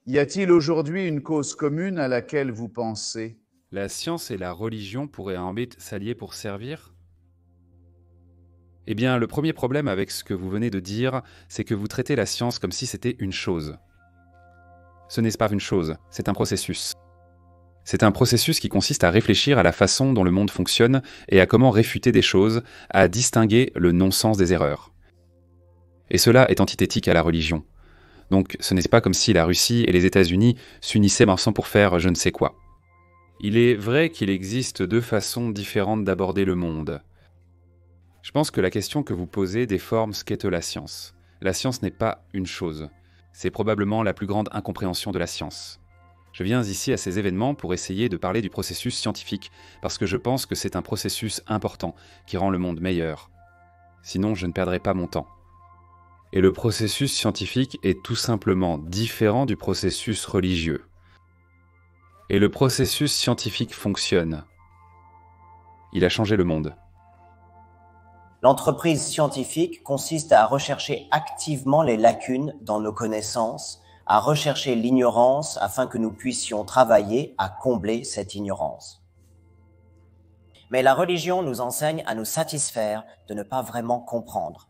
Y a-t-il aujourd'hui une cause commune à laquelle vous pensez? La science et la religion pourraient en bit s'allier pour servir? Eh bien, le premier problème avec ce que vous venez de dire, c'est que vous traitez la science comme si c'était une chose. Ce n'est pas une chose, c'est un processus. C'est un processus qui consiste à réfléchir à la façon dont le monde fonctionne et à comment réfuter des choses, à distinguer le non-sens des erreurs. Et cela est antithétique à la religion. Donc ce n'est pas comme si la Russie et les États-Unis s'unissaient maintenant pour faire je ne sais quoi. Il est vrai qu'il existe deux façons différentes d'aborder le monde. Je pense que la question que vous posez déforme ce qu'est la science. La science n'est pas une chose. C'est probablement la plus grande incompréhension de la science. Je viens ici à ces événements pour essayer de parler du processus scientifique, parce que je pense que c'est un processus important qui rend le monde meilleur. Sinon, je ne perdrai pas mon temps. Et le processus scientifique est tout simplement différent du processus religieux. Et le processus scientifique fonctionne. Il a changé le monde. L'entreprise scientifique consiste à rechercher activement les lacunes dans nos connaissances, à rechercher l'ignorance afin que nous puissions travailler à combler cette ignorance. Mais la religion nous enseigne à nous satisfaire de ne pas vraiment comprendre.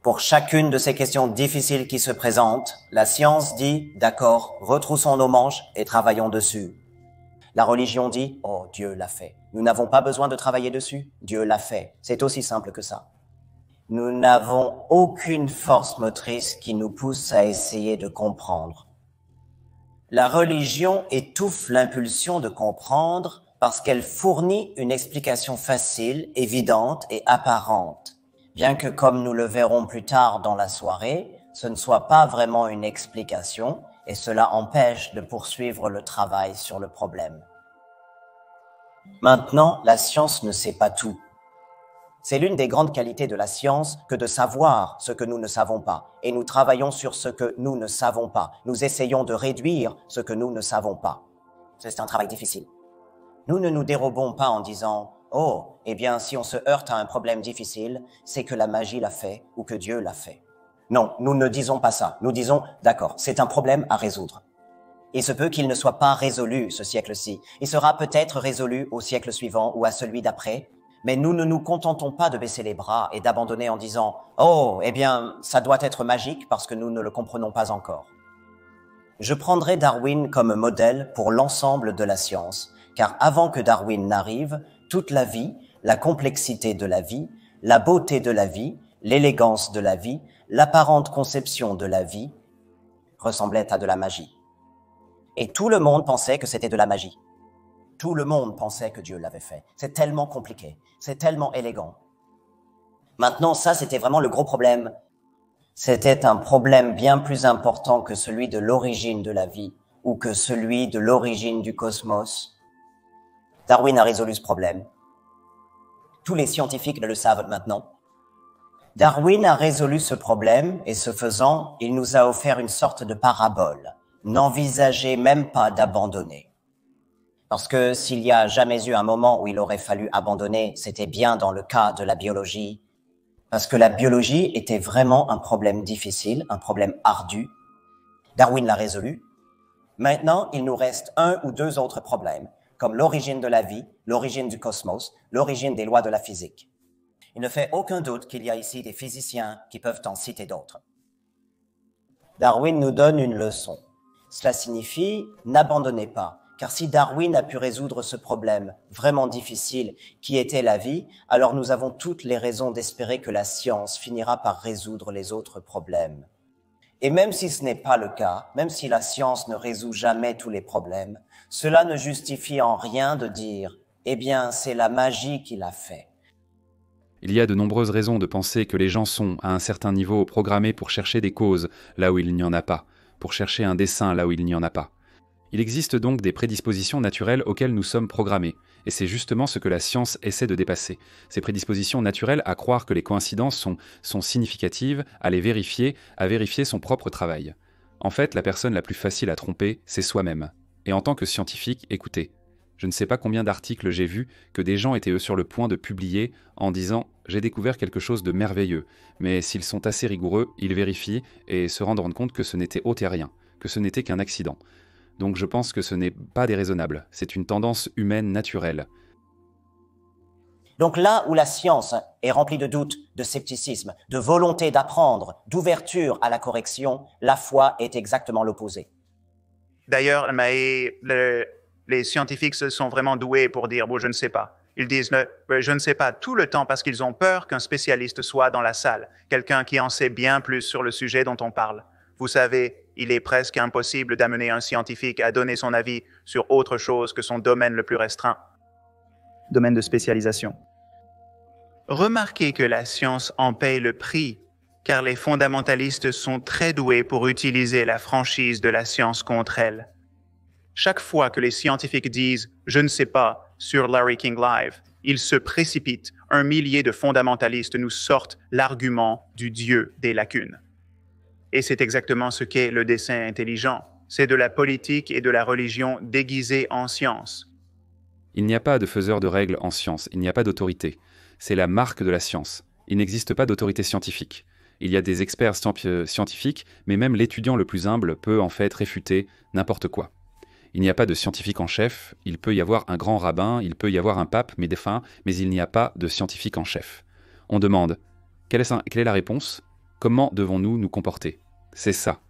Pour chacune de ces questions difficiles qui se présentent, la science dit, d'accord, retroussons nos manches et travaillons dessus. La religion dit, oh, Dieu l'a fait. Nous n'avons pas besoin de travailler dessus. Dieu l'a fait. C'est aussi simple que ça. Nous n'avons aucune force motrice qui nous pousse à essayer de comprendre. La religion étouffe l'impulsion de comprendre parce qu'elle fournit une explication facile, évidente et apparente. Bien que, comme nous le verrons plus tard dans la soirée, ce ne soit pas vraiment une explication et cela empêche de poursuivre le travail sur le problème. Maintenant, la science ne sait pas tout. C'est l'une des grandes qualités de la science que de savoir ce que nous ne savons pas. Et nous travaillons sur ce que nous ne savons pas. Nous essayons de réduire ce que nous ne savons pas. C'est un travail difficile. Nous ne nous dérobons pas en disant « Oh, eh bien, si on se heurte à un problème difficile, c'est que la magie l'a fait ou que Dieu l'a fait. » Non, nous ne disons pas ça. Nous disons « D'accord, c'est un problème à résoudre. » Il se peut qu'il ne soit pas résolu ce siècle-ci. Il sera peut-être résolu au siècle suivant ou à celui d'après. Mais nous ne nous contentons pas de baisser les bras et d'abandonner en disant « Oh, eh bien, ça doit être magique parce que nous ne le comprenons pas encore. » Je prendrai Darwin comme modèle pour l'ensemble de la science, car avant que Darwin n'arrive, toute la vie, la complexité de la vie, la beauté de la vie, l'élégance de la vie, l'apparente conception de la vie ressemblaient à de la magie. Et tout le monde pensait que c'était de la magie. Tout le monde pensait que Dieu l'avait fait. C'est tellement compliqué, c'est tellement élégant. Maintenant, ça, c'était vraiment le gros problème. C'était un problème bien plus important que celui de l'origine de la vie ou que celui de l'origine du cosmos. Darwin a résolu ce problème. Tous les scientifiques le savent maintenant. Darwin a résolu ce problème et ce faisant, il nous a offert une sorte de parabole. N'envisagez même pas d'abandonner. Parce que s'il y a jamais eu un moment où il aurait fallu abandonner, c'était bien dans le cas de la biologie. Parce que la biologie était vraiment un problème difficile, un problème ardu. Darwin l'a résolu. Maintenant, il nous reste un ou deux autres problèmes, comme l'origine de la vie, l'origine du cosmos, l'origine des lois de la physique. Il ne fait aucun doute qu'il y a ici des physiciens qui peuvent en citer d'autres. Darwin nous donne une leçon. Cela signifie « n'abandonnez pas ». Car si Darwin a pu résoudre ce problème vraiment difficile qui était la vie, alors nous avons toutes les raisons d'espérer que la science finira par résoudre les autres problèmes. Et même si ce n'est pas le cas, même si la science ne résout jamais tous les problèmes, cela ne justifie en rien de dire « Eh bien, c'est la magie qui l'a fait ». Il y a de nombreuses raisons de penser que les gens sont, à un certain niveau, programmés pour chercher des causes là où il n'y en a pas, pour chercher un dessein là où il n'y en a pas. Il existe donc des prédispositions naturelles auxquelles nous sommes programmés, et c'est justement ce que la science essaie de dépasser. Ces prédispositions naturelles à croire que les coïncidences sont significatives, à les vérifier, à vérifier son propre travail. En fait, la personne la plus facile à tromper, c'est soi-même. Et en tant que scientifique, écoutez, je ne sais pas combien d'articles j'ai vus que des gens étaient sur le point de publier en disant « j'ai découvert quelque chose de merveilleux », mais s'ils sont assez rigoureux, ils vérifient et se rendent compte que ce n'était autre et rien, que ce n'était qu'un accident. Donc je pense que ce n'est pas déraisonnable, c'est une tendance humaine naturelle. Donc là où la science est remplie de doutes, de scepticisme, de volonté d'apprendre, d'ouverture à la correction, la foi est exactement l'opposé. D'ailleurs, les scientifiques sont vraiment doués pour dire « bon, je ne sais pas ». Ils disent « je ne sais pas » tout le temps parce qu'ils ont peur qu'un spécialiste soit dans la salle, quelqu'un qui en sait bien plus sur le sujet dont on parle. Vous savez, il est presque impossible d'amener un scientifique à donner son avis sur autre chose que son domaine le plus restreint. Domaine de spécialisation. Remarquez que la science en paye le prix, car les fondamentalistes sont très doués pour utiliser la franchise de la science contre elle. Chaque fois que les scientifiques disent « je ne sais pas » sur Larry King Live, ils se précipitent. Un millier de fondamentalistes nous sortent l'argument du Dieu des lacunes. Et c'est exactement ce qu'est le dessin intelligent. C'est de la politique et de la religion déguisées en science. Il n'y a pas de faiseur de règles en science, il n'y a pas d'autorité. C'est la marque de la science. Il n'existe pas d'autorité scientifique. Il y a des experts scientifiques, mais même l'étudiant le plus humble peut en fait réfuter n'importe quoi. Il n'y a pas de scientifique en chef, il peut y avoir un grand rabbin, il peut y avoir un pape, mais il n'y a pas de scientifique en chef. On demande, quelle est la réponse? Comment devons-nous nous comporter? C'est ça,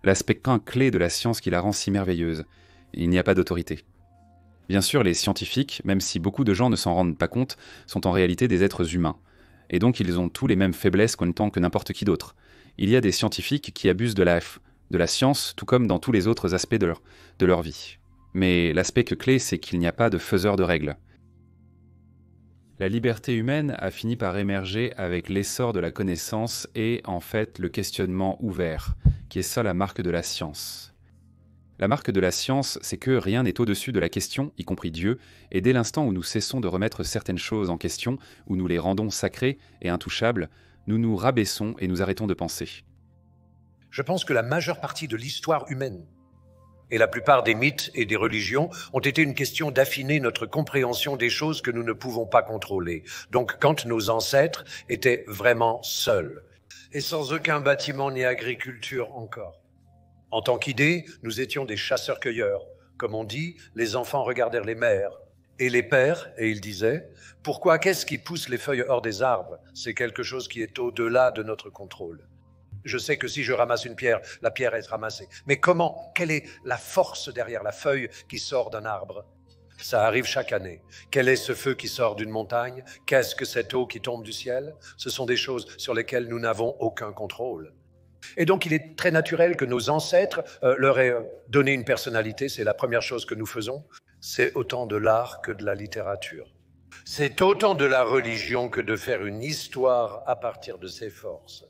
l'aspect clé de la science qui la rend si merveilleuse. Il n'y a pas d'autorité. Bien sûr, les scientifiques, même si beaucoup de gens ne s'en rendent pas compte, sont en réalité des êtres humains. Et donc ils ont tous les mêmes faiblesses qu'en tant que n'importe qui d'autre. Il y a des scientifiques qui abusent de la science, tout comme dans tous les autres aspects de leur vie. Mais l'aspect clé, c'est qu'il n'y a pas de faiseur de règles. La liberté humaine a fini par émerger avec l'essor de la connaissance et, en fait, le questionnement ouvert, qui est ça la marque de la science. La marque de la science, c'est que rien n'est au-dessus de la question, y compris Dieu, et dès l'instant où nous cessons de remettre certaines choses en question, où nous les rendons sacrées et intouchables, nous nous rabaissons et nous arrêtons de penser. Je pense que la majeure partie de l'histoire humaine et la plupart des mythes et des religions ont été une question d'affiner notre compréhension des choses que nous ne pouvons pas contrôler. Donc quand nos ancêtres étaient vraiment seuls, et sans aucun bâtiment ni agriculture encore. En tant qu'idée, nous étions des chasseurs-cueilleurs. Comme on dit, les enfants regardèrent les mères et les pères, et ils disaient « Pourquoi qu'est-ce qui pousse les feuilles hors des arbres? C'est quelque chose qui est au-delà de notre contrôle. » Je sais que si je ramasse une pierre, la pierre est ramassée. Mais comment? Quelle est la force derrière la feuille qui sort d'un arbre? Ça arrive chaque année. Quel est ce feu qui sort d'une montagne? Qu'est-ce que cette eau qui tombe du ciel? Ce sont des choses sur lesquelles nous n'avons aucun contrôle. Et donc, il est très naturel que nos ancêtres leur aient donné une personnalité. C'est la première chose que nous faisons. C'est autant de l'art que de la littérature. C'est autant de la religion que de faire une histoire à partir de ses forces.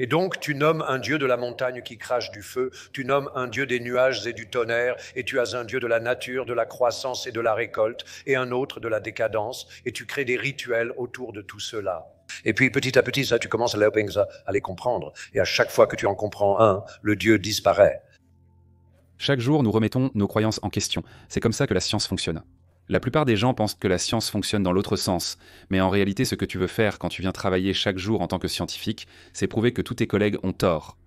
Et donc, tu nommes un dieu de la montagne qui crache du feu, tu nommes un dieu des nuages et du tonnerre, et tu as un dieu de la nature, de la croissance et de la récolte, et un autre de la décadence, et tu crées des rituels autour de tout cela. Et puis, petit à petit, ça, tu commences à les comprendre. Et à chaque fois que tu en comprends un, le dieu disparaît. Chaque jour, nous remettons nos croyances en question. C'est comme ça que la science fonctionne. La plupart des gens pensent que la science fonctionne dans l'autre sens, mais en réalité ce que tu veux faire quand tu viens travailler chaque jour en tant que scientifique, c'est prouver que tous tes collègues ont tort.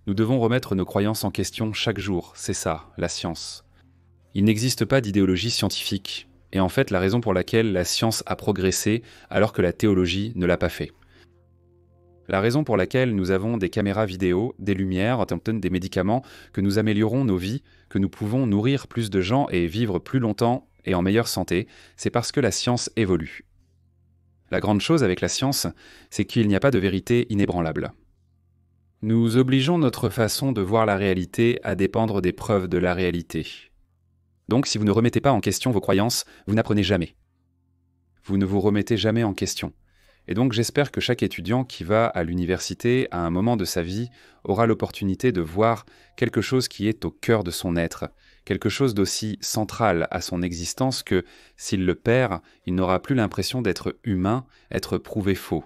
Nous devons remettre nos croyances en question chaque jour, c'est ça, la science. Il n'existe pas d'idéologie scientifique, et en fait la raison pour laquelle la science a progressé alors que la théologie ne l'a pas fait. La raison pour laquelle nous avons des caméras vidéo, des lumières, des médicaments, que nous améliorons nos vies, que nous pouvons nourrir plus de gens et vivre plus longtemps et en meilleure santé, c'est parce que la science évolue. La grande chose avec la science, c'est qu'il n'y a pas de vérité inébranlable. Nous obligeons notre façon de voir la réalité à dépendre des preuves de la réalité. Donc si vous ne remettez pas en question vos croyances, vous n'apprenez jamais. Vous ne vous remettez jamais en question. Et donc j'espère que chaque étudiant qui va à l'université à un moment de sa vie aura l'opportunité de voir quelque chose qui est au cœur de son être, quelque chose d'aussi central à son existence que, s'il le perd, il n'aura plus l'impression d'être humain, être prouvé faux.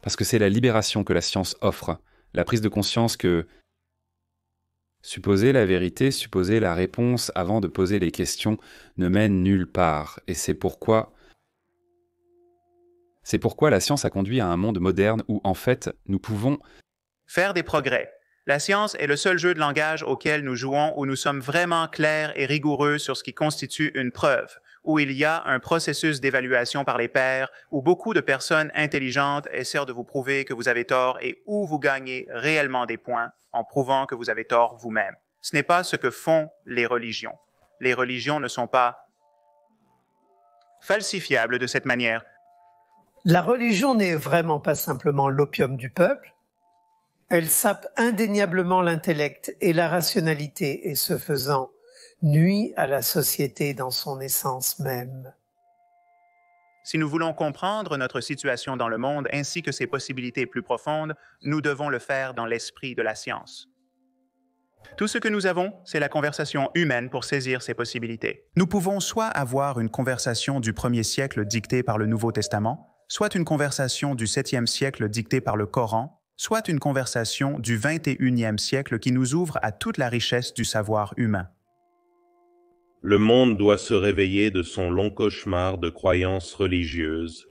Parce que c'est la libération que la science offre, la prise de conscience que supposer la vérité, supposer la réponse avant de poser les questions ne mène nulle part, et c'est pourquoi la science a conduit à un monde moderne où, en fait, nous pouvons faire des progrès. La science est le seul jeu de langage auquel nous jouons où nous sommes vraiment clairs et rigoureux sur ce qui constitue une preuve, où il y a un processus d'évaluation par les pairs, où beaucoup de personnes intelligentes essaient de vous prouver que vous avez tort et où vous gagnez réellement des points en prouvant que vous avez tort vous-même. Ce n'est pas ce que font les religions. Les religions ne sont pas falsifiables de cette manière. La religion n'est vraiment pas simplement l'opium du peuple. Elle sape indéniablement l'intellect et la rationalité et ce faisant, nuit à la société dans son essence même. Si nous voulons comprendre notre situation dans le monde ainsi que ses possibilités plus profondes, nous devons le faire dans l'esprit de la science. Tout ce que nous avons, c'est la conversation humaine pour saisir ces possibilités. Nous pouvons soit avoir une conversation du 1er siècle dictée par le Nouveau Testament, soit une conversation du 7e siècle dictée par le Coran, soit une conversation du 21e siècle qui nous ouvre à toute la richesse du savoir humain. Le monde doit se réveiller de son long cauchemar de croyances religieuses.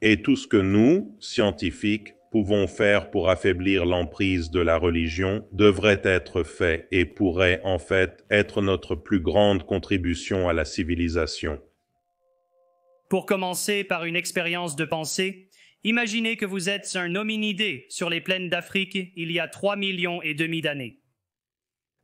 Et tout ce que nous, scientifiques, pouvons faire pour affaiblir l'emprise de la religion devrait être fait et pourrait en fait être notre plus grande contribution à la civilisation. Pour commencer par une expérience de pensée, imaginez que vous êtes un hominidé sur les plaines d'Afrique il y a 3,5 millions d'années.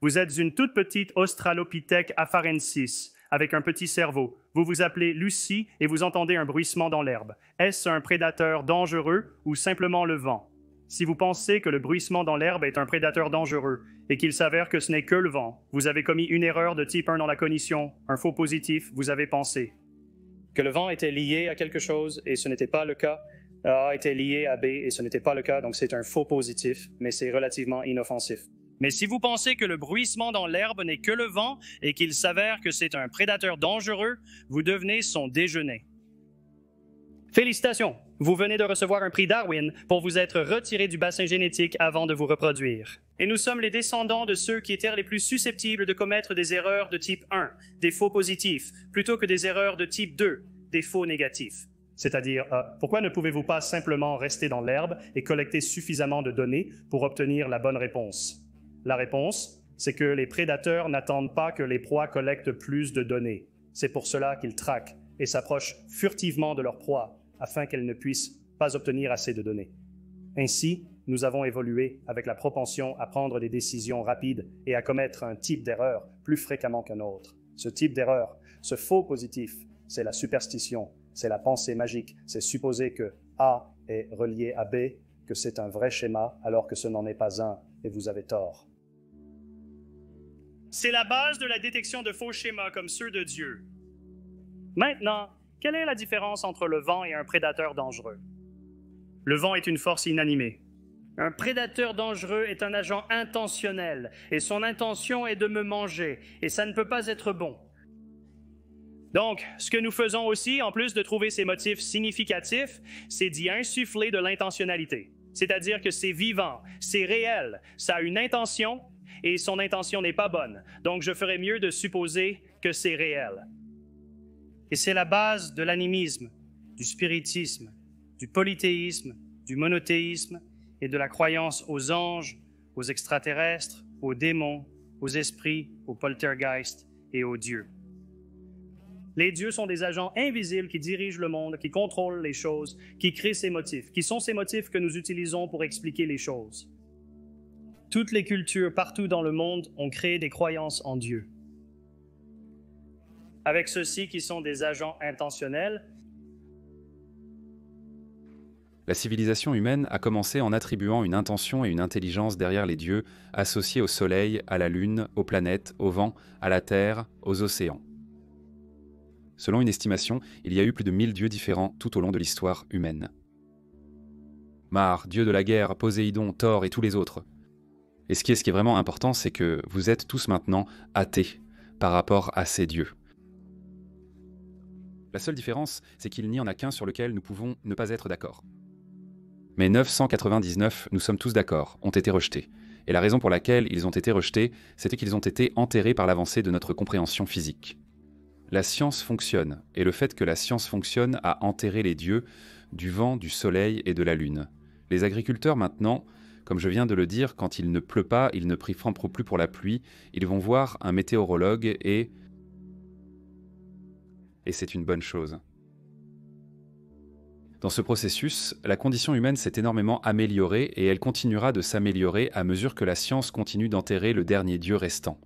Vous êtes une toute petite Australopithèque afarensis, avec un petit cerveau. Vous vous appelez Lucie et vous entendez un bruissement dans l'herbe. Est-ce un prédateur dangereux ou simplement le vent? Si vous pensez que le bruissement dans l'herbe est un prédateur dangereux et qu'il s'avère que ce n'est que le vent, vous avez commis une erreur de type 1 dans la cognition, un faux positif, vous avez pensé que le vent était lié à quelque chose et ce n'était pas le cas. A était lié à B et ce n'était pas le cas, donc c'est un faux positif, mais c'est relativement inoffensif. Mais si vous pensez que le bruissement dans l'herbe n'est que le vent et qu'il s'avère que c'est un prédateur dangereux, vous devenez son déjeuner. Félicitations! Vous venez de recevoir un prix Darwin pour vous être retiré du bassin génétique avant de vous reproduire. Et nous sommes les descendants de ceux qui étaient les plus susceptibles de commettre des erreurs de type 1, des faux positifs, plutôt que des erreurs de type 2, des faux négatifs. C'est-à-dire, pourquoi ne pouvez-vous pas simplement rester dans l'herbe et collecter suffisamment de données pour obtenir la bonne réponse? La réponse, c'est que les prédateurs n'attendent pas que les proies collectent plus de données. C'est pour cela qu'ils traquent et s'approchent furtivement de leur proie afin qu'elles ne puissent pas obtenir assez de données. Ainsi, nous avons évolué avec la propension à prendre des décisions rapides et à commettre un type d'erreur plus fréquemment qu'un autre. Ce type d'erreur, ce faux positif, c'est la superstition, c'est la pensée magique, c'est supposer que A est relié à B, que c'est un vrai schéma alors que ce n'en est pas un et vous avez tort. C'est la base de la détection de faux schémas comme ceux de Dieu. Maintenant, quelle est la différence entre le vent et un prédateur dangereux? Le vent est une force inanimée. Un prédateur dangereux est un agent intentionnel et son intention est de me manger et ça ne peut pas être bon. Donc, ce que nous faisons aussi, en plus de trouver ces motifs significatifs, c'est d'y insuffler de l'intentionnalité. C'est-à-dire que c'est vivant, c'est réel, ça a une intention et son intention n'est pas bonne. Donc, je ferais mieux de supposer que c'est réel. Et c'est la base de l'animisme, du spiritisme, du polythéisme, du monothéisme et de la croyance aux anges, aux extraterrestres, aux démons, aux esprits, aux poltergeists et aux dieux. Les dieux sont des agents invisibles qui dirigent le monde, qui contrôlent les choses, qui créent ces motifs, qui sont ces motifs que nous utilisons pour expliquer les choses. Toutes les cultures partout dans le monde ont créé des croyances en Dieu. Avec ceux-ci qui sont des agents intentionnels, la civilisation humaine a commencé en attribuant une intention et une intelligence derrière les dieux, associés au soleil, à la lune, aux planètes, au vent, à la terre, aux océans. Selon une estimation, il y a eu plus de 1000 dieux différents tout au long de l'histoire humaine. Mars, dieu de la guerre, Poséidon, Thor et tous les autres. Et ce qui est vraiment important, c'est que vous êtes tous maintenant athées par rapport à ces dieux. La seule différence, c'est qu'il n'y en a qu'un sur lequel nous pouvons ne pas être d'accord. Mais 999, nous sommes tous d'accord, ont été rejetés. Et la raison pour laquelle ils ont été rejetés, c'était qu'ils ont été enterrés par l'avancée de notre compréhension physique. La science fonctionne, et le fait que la science fonctionne a enterré les dieux du vent, du soleil et de la lune. Les agriculteurs maintenant Comme je viens de le dire, quand il ne pleut pas, ils ne prient plus pour la pluie, ils vont voir un météorologue et c'est une bonne chose. Dans ce processus, la condition humaine s'est énormément améliorée et elle continuera de s'améliorer à mesure que la science continue d'enterrer le dernier Dieu restant.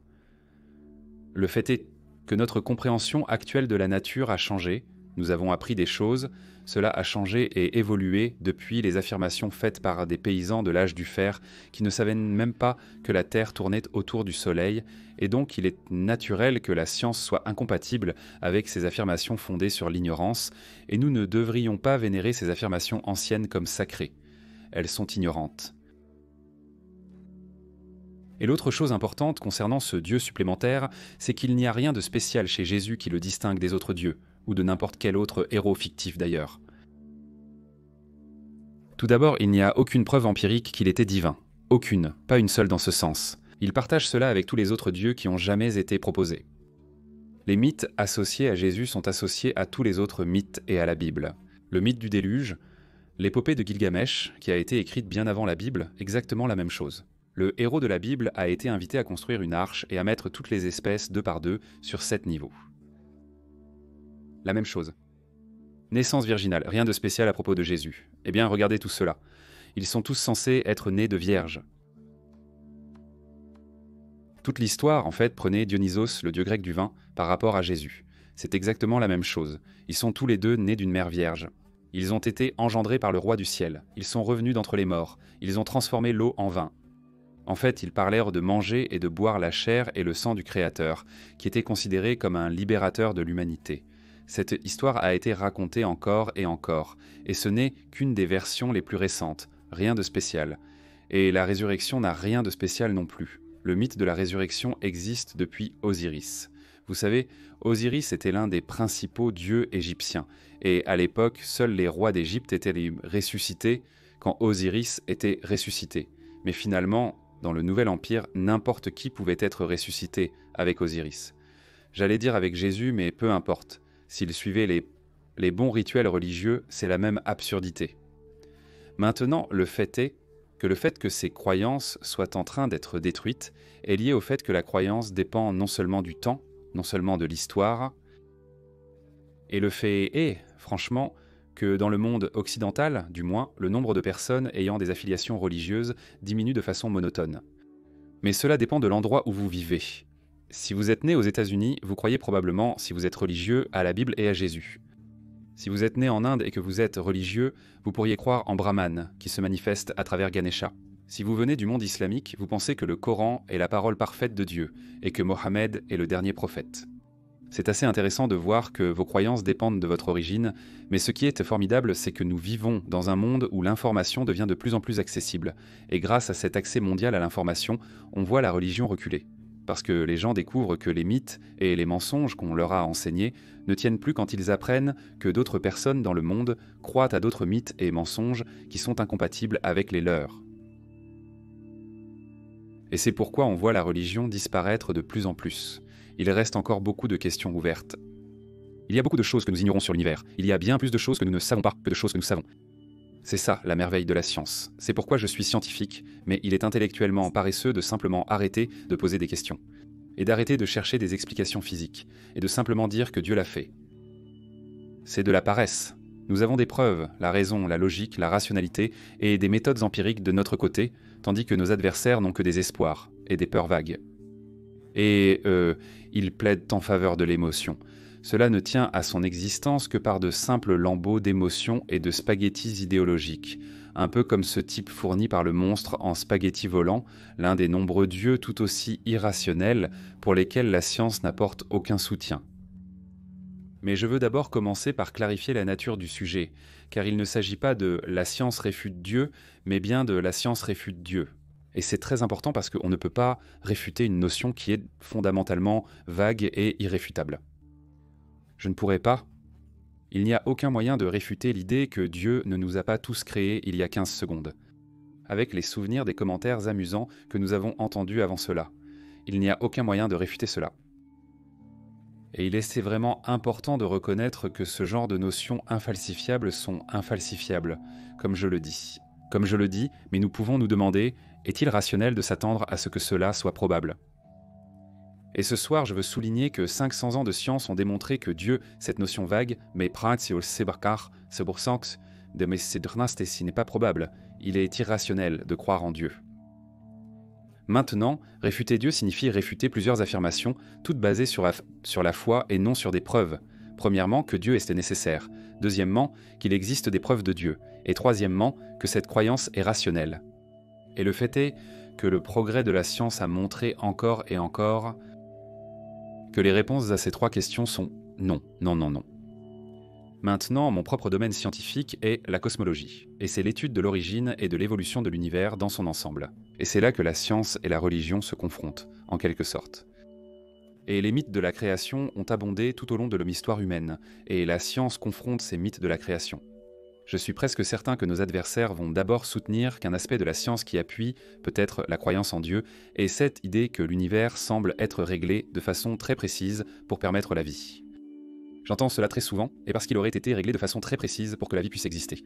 Le fait est que notre compréhension actuelle de la nature a changé, nous avons appris des choses, cela a changé et évolué depuis les affirmations faites par des paysans de l'âge du fer qui ne savaient même pas que la Terre tournait autour du Soleil, et donc il est naturel que la science soit incompatible avec ces affirmations fondées sur l'ignorance, et nous ne devrions pas vénérer ces affirmations anciennes comme sacrées. Elles sont ignorantes. Et l'autre chose importante concernant ce Dieu supplémentaire, c'est qu'il n'y a rien de spécial chez Jésus qui le distingue des autres dieux, ou de n'importe quel autre héros fictif d'ailleurs. Tout d'abord, il n'y a aucune preuve empirique qu'il était divin. Aucune, pas une seule dans ce sens. Il partage cela avec tous les autres dieux qui ont jamais été proposés. Les mythes associés à Jésus sont associés à tous les autres mythes et à la Bible. Le mythe du déluge, l'épopée de Gilgamesh, qui a été écrite bien avant la Bible, exactement la même chose. Le héros de la Bible a été invité à construire une arche et à mettre toutes les espèces 2 par 2 sur 7 niveaux. La même chose. Naissance virginale, rien de spécial à propos de Jésus. Eh bien, regardez tout cela. Ils sont tous censés être nés de vierges. Toute l'histoire, en fait, prenait Dionysos, le dieu grec du vin, par rapport à Jésus. C'est exactement la même chose. Ils sont tous les deux nés d'une mère vierge. Ils ont été engendrés par le roi du ciel. Ils sont revenus d'entre les morts. Ils ont transformé l'eau en vin. En fait, ils parlèrent de manger et de boire la chair et le sang du Créateur, qui était considéré comme un libérateur de l'humanité. Cette histoire a été racontée encore, et ce n'est qu'une des versions les plus récentes, rien de spécial. Et la résurrection n'a rien de spécial non plus. Le mythe de la résurrection existe depuis Osiris. Vous savez, Osiris était l'un des principaux dieux égyptiens, et à l'époque, seuls les rois d'Égypte étaient les ressuscités quand Osiris était ressuscité. Mais finalement, dans le Nouvel Empire, n'importe qui pouvait être ressuscité avec Osiris. J'allais dire avec Jésus, mais peu importe. S'il suivait les bons rituels religieux, c'est la même absurdité. Maintenant, le fait que ces croyances soient en train d'être détruites est lié au fait que la croyance dépend non seulement du temps, non seulement de l'histoire, et le fait est, franchement, que dans le monde occidental, du moins, le nombre de personnes ayant des affiliations religieuses diminue de façon monotone. Mais cela dépend de l'endroit où vous vivez. Si vous êtes né aux États-Unis, vous croyez probablement, si vous êtes religieux, à la Bible et à Jésus. Si vous êtes né en Inde et que vous êtes religieux, vous pourriez croire en Brahman, qui se manifeste à travers Ganesha. Si vous venez du monde islamique, vous pensez que le Coran est la parole parfaite de Dieu, et que Mohammed est le dernier prophète. C'est assez intéressant de voir que vos croyances dépendent de votre origine, mais ce qui est formidable, c'est que nous vivons dans un monde où l'information devient de plus en plus accessible, et grâce à cet accès mondial à l'information, on voit la religion reculer. Parce que les gens découvrent que les mythes et les mensonges qu'on leur a enseignés ne tiennent plus quand ils apprennent que d'autres personnes dans le monde croient à d'autres mythes et mensonges qui sont incompatibles avec les leurs. Et c'est pourquoi on voit la religion disparaître de plus en plus. Il reste encore beaucoup de questions ouvertes. Il y a beaucoup de choses que nous ignorons sur l'univers. Il y a bien plus de choses que nous ne savons pas que de choses que nous savons. C'est ça, la merveille de la science. C'est pourquoi je suis scientifique, mais il est intellectuellement paresseux de simplement arrêter de poser des questions, et d'arrêter de chercher des explications physiques, et de simplement dire que Dieu l'a fait. C'est de la paresse. Nous avons des preuves, la raison, la logique, la rationalité, et des méthodes empiriques de notre côté, tandis que nos adversaires n'ont que des espoirs, et des peurs vagues. Et ils plaident en faveur de l'émotion. Cela ne tient à son existence que par de simples lambeaux d'émotions et de spaghettis idéologiques, un peu comme ce type fourni par le monstre en spaghetti volant, l'un des nombreux dieux tout aussi irrationnels pour lesquels la science n'apporte aucun soutien. Mais je veux d'abord commencer par clarifier la nature du sujet, car il ne s'agit pas de « la science réfute Dieu », mais bien de « la science réfute Dieu ». Et c'est très important parce qu'on ne peut pas réfuter une notion qui est fondamentalement vague et irréfutable. Je ne pourrais pas. Il n'y a aucun moyen de réfuter l'idée que Dieu ne nous a pas tous créés il y a 15 secondes. Avec les souvenirs des commentaires amusants que nous avons entendus avant cela. Il n'y a aucun moyen de réfuter cela. Et c'est vraiment important de reconnaître que ce genre de notions infalsifiables sont infalsifiables, comme je le dis. Comme je le dis, mais nous pouvons nous demander, est-il rationnel de s'attendre à ce que cela soit probable ? Et ce soir, je veux souligner que 500 ans de science ont démontré que Dieu, cette notion vague, mais n'est pas probable, il est irrationnel de croire en Dieu. Maintenant, réfuter Dieu signifie réfuter plusieurs affirmations, toutes basées sur la foi et non sur des preuves. Premièrement, que Dieu est nécessaire. Deuxièmement, qu'il existe des preuves de Dieu. Et troisièmement, que cette croyance est rationnelle. Et le fait est que le progrès de la science a montré encore et encore que les réponses à ces trois questions sont non, non, non, non. Maintenant, mon propre domaine scientifique est la cosmologie, et c'est l'étude de l'origine et de l'évolution de l'univers dans son ensemble. Et c'est là que la science et la religion se confrontent, en quelque sorte. Et les mythes de la création ont abondé tout au long de l'histoire humaine, et la science confronte ces mythes de la création. Je suis presque certain que nos adversaires vont d'abord soutenir qu'un aspect de la science qui appuie, peut-être la croyance en Dieu, est cette idée que l'univers semble être réglé de façon très précise pour permettre la vie. J'entends cela très souvent, et parce qu'il aurait été réglé de façon très précise pour que la vie puisse exister.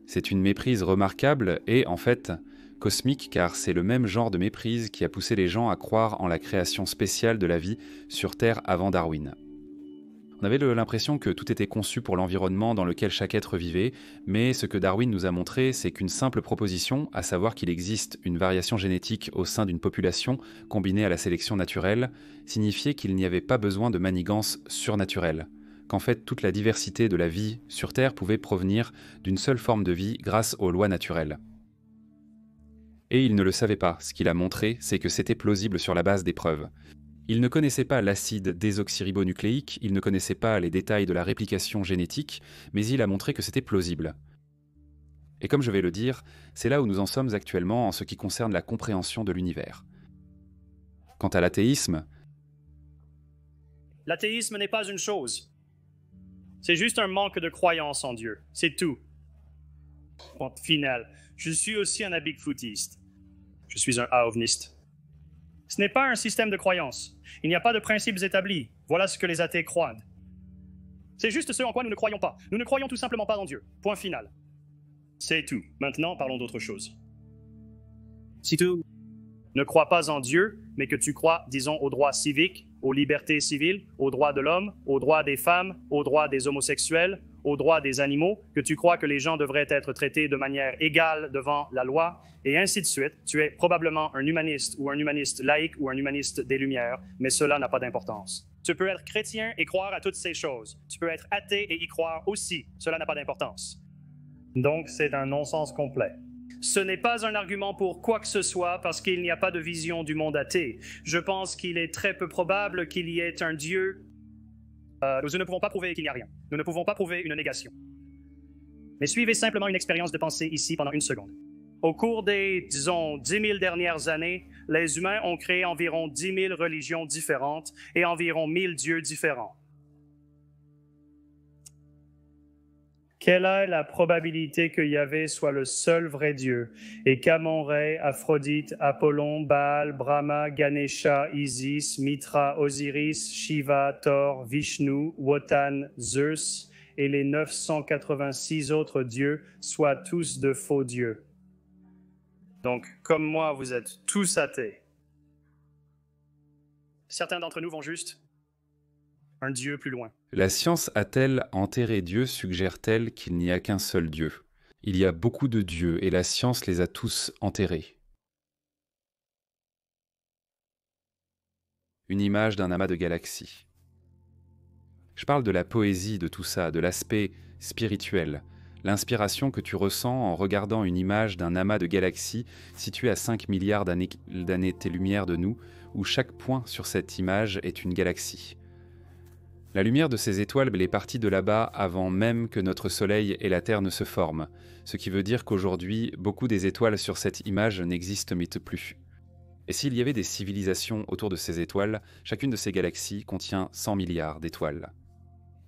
C'est une méprise remarquable et, en fait, cosmique, car c'est le même genre de méprise qui a poussé les gens à croire en la création spéciale de la vie sur Terre avant Darwin. On avait l'impression que tout était conçu pour l'environnement dans lequel chaque être vivait, mais ce que Darwin nous a montré, c'est qu'une simple proposition, à savoir qu'il existe une variation génétique au sein d'une population combinée à la sélection naturelle, signifiait qu'il n'y avait pas besoin de manigance surnaturelle, qu'en fait toute la diversité de la vie sur Terre pouvait provenir d'une seule forme de vie grâce aux lois naturelles. Et il ne le savait pas, ce qu'il a montré, c'est que c'était plausible sur la base des preuves. Il ne connaissait pas l'acide désoxyribonucléique, il ne connaissait pas les détails de la réplication génétique, mais il a montré que c'était plausible. Et comme je vais le dire, c'est là où nous en sommes actuellement en ce qui concerne la compréhension de l'univers. Quant à l'athéisme... L'athéisme n'est pas une chose. C'est juste un manque de croyance en Dieu. C'est tout. Au final, je suis aussi un bigfootiste. Je suis un ovniste. Ce n'est pas un système de croyance. Il n'y a pas de principes établis. Voilà ce que les athées croient. C'est juste ce en quoi nous ne croyons pas. Nous ne croyons tout simplement pas en Dieu. Point final. C'est tout. Maintenant, parlons d'autre chose. Si tu ne crois pas en Dieu, mais que tu crois, disons, aux droits civiques, aux libertés civiles, aux droits de l'homme, aux droits des femmes, aux droits des homosexuels, aux droits des animaux, que tu crois que les gens devraient être traités de manière égale devant la loi, et ainsi de suite, tu es probablement un humaniste ou un humaniste laïque ou un humaniste des Lumières, mais cela n'a pas d'importance. Tu peux être chrétien et croire à toutes ces choses. Tu peux être athée et y croire aussi. Cela n'a pas d'importance. Donc, c'est un non-sens complet. Ce n'est pas un argument pour quoi que ce soit parce qu'il n'y a pas de vision du monde athée. Je pense qu'il est très peu probable qu'il y ait un Dieu. Nous ne pouvons pas prouver qu'il n'y a rien. Nous ne pouvons pas prouver une négation. Mais suivez simplement une expérience de pensée ici pendant une seconde. Au cours des, disons, 10 000 dernières années, les humains ont créé environ 10 000 religions différentes et environ 1000 dieux différents. Quelle est la probabilité que Yahvé soit le seul vrai Dieu et qu'Amon-Ré, Aphrodite, Apollon, Baal, Brahma, Ganesha, Isis, Mitra, Osiris, Shiva, Thor, Vishnu, Wotan, Zeus et les 986 autres dieux soient tous de faux dieux? Donc, comme moi, vous êtes tous athées. Certains d'entre nous vont juste un Dieu plus loin. La science a-t-elle enterré Dieu, suggère-t-elle qu'il n'y a qu'un seul Dieu? Il y a beaucoup de dieux et la science les a tous enterrés. Une image d'un amas de galaxies. Je parle de la poésie de tout ça, de l'aspect spirituel, l'inspiration que tu ressens en regardant une image d'un amas de galaxies situé à 5 milliards d'années-lumière de nous, où chaque point sur cette image est une galaxie. La lumière de ces étoiles est partie de là-bas avant même que notre Soleil et la Terre ne se forment, ce qui veut dire qu'aujourd'hui, beaucoup des étoiles sur cette image n'existent plus. Et s'il y avait des civilisations autour de ces étoiles, chacune de ces galaxies contient 100 milliards d'étoiles.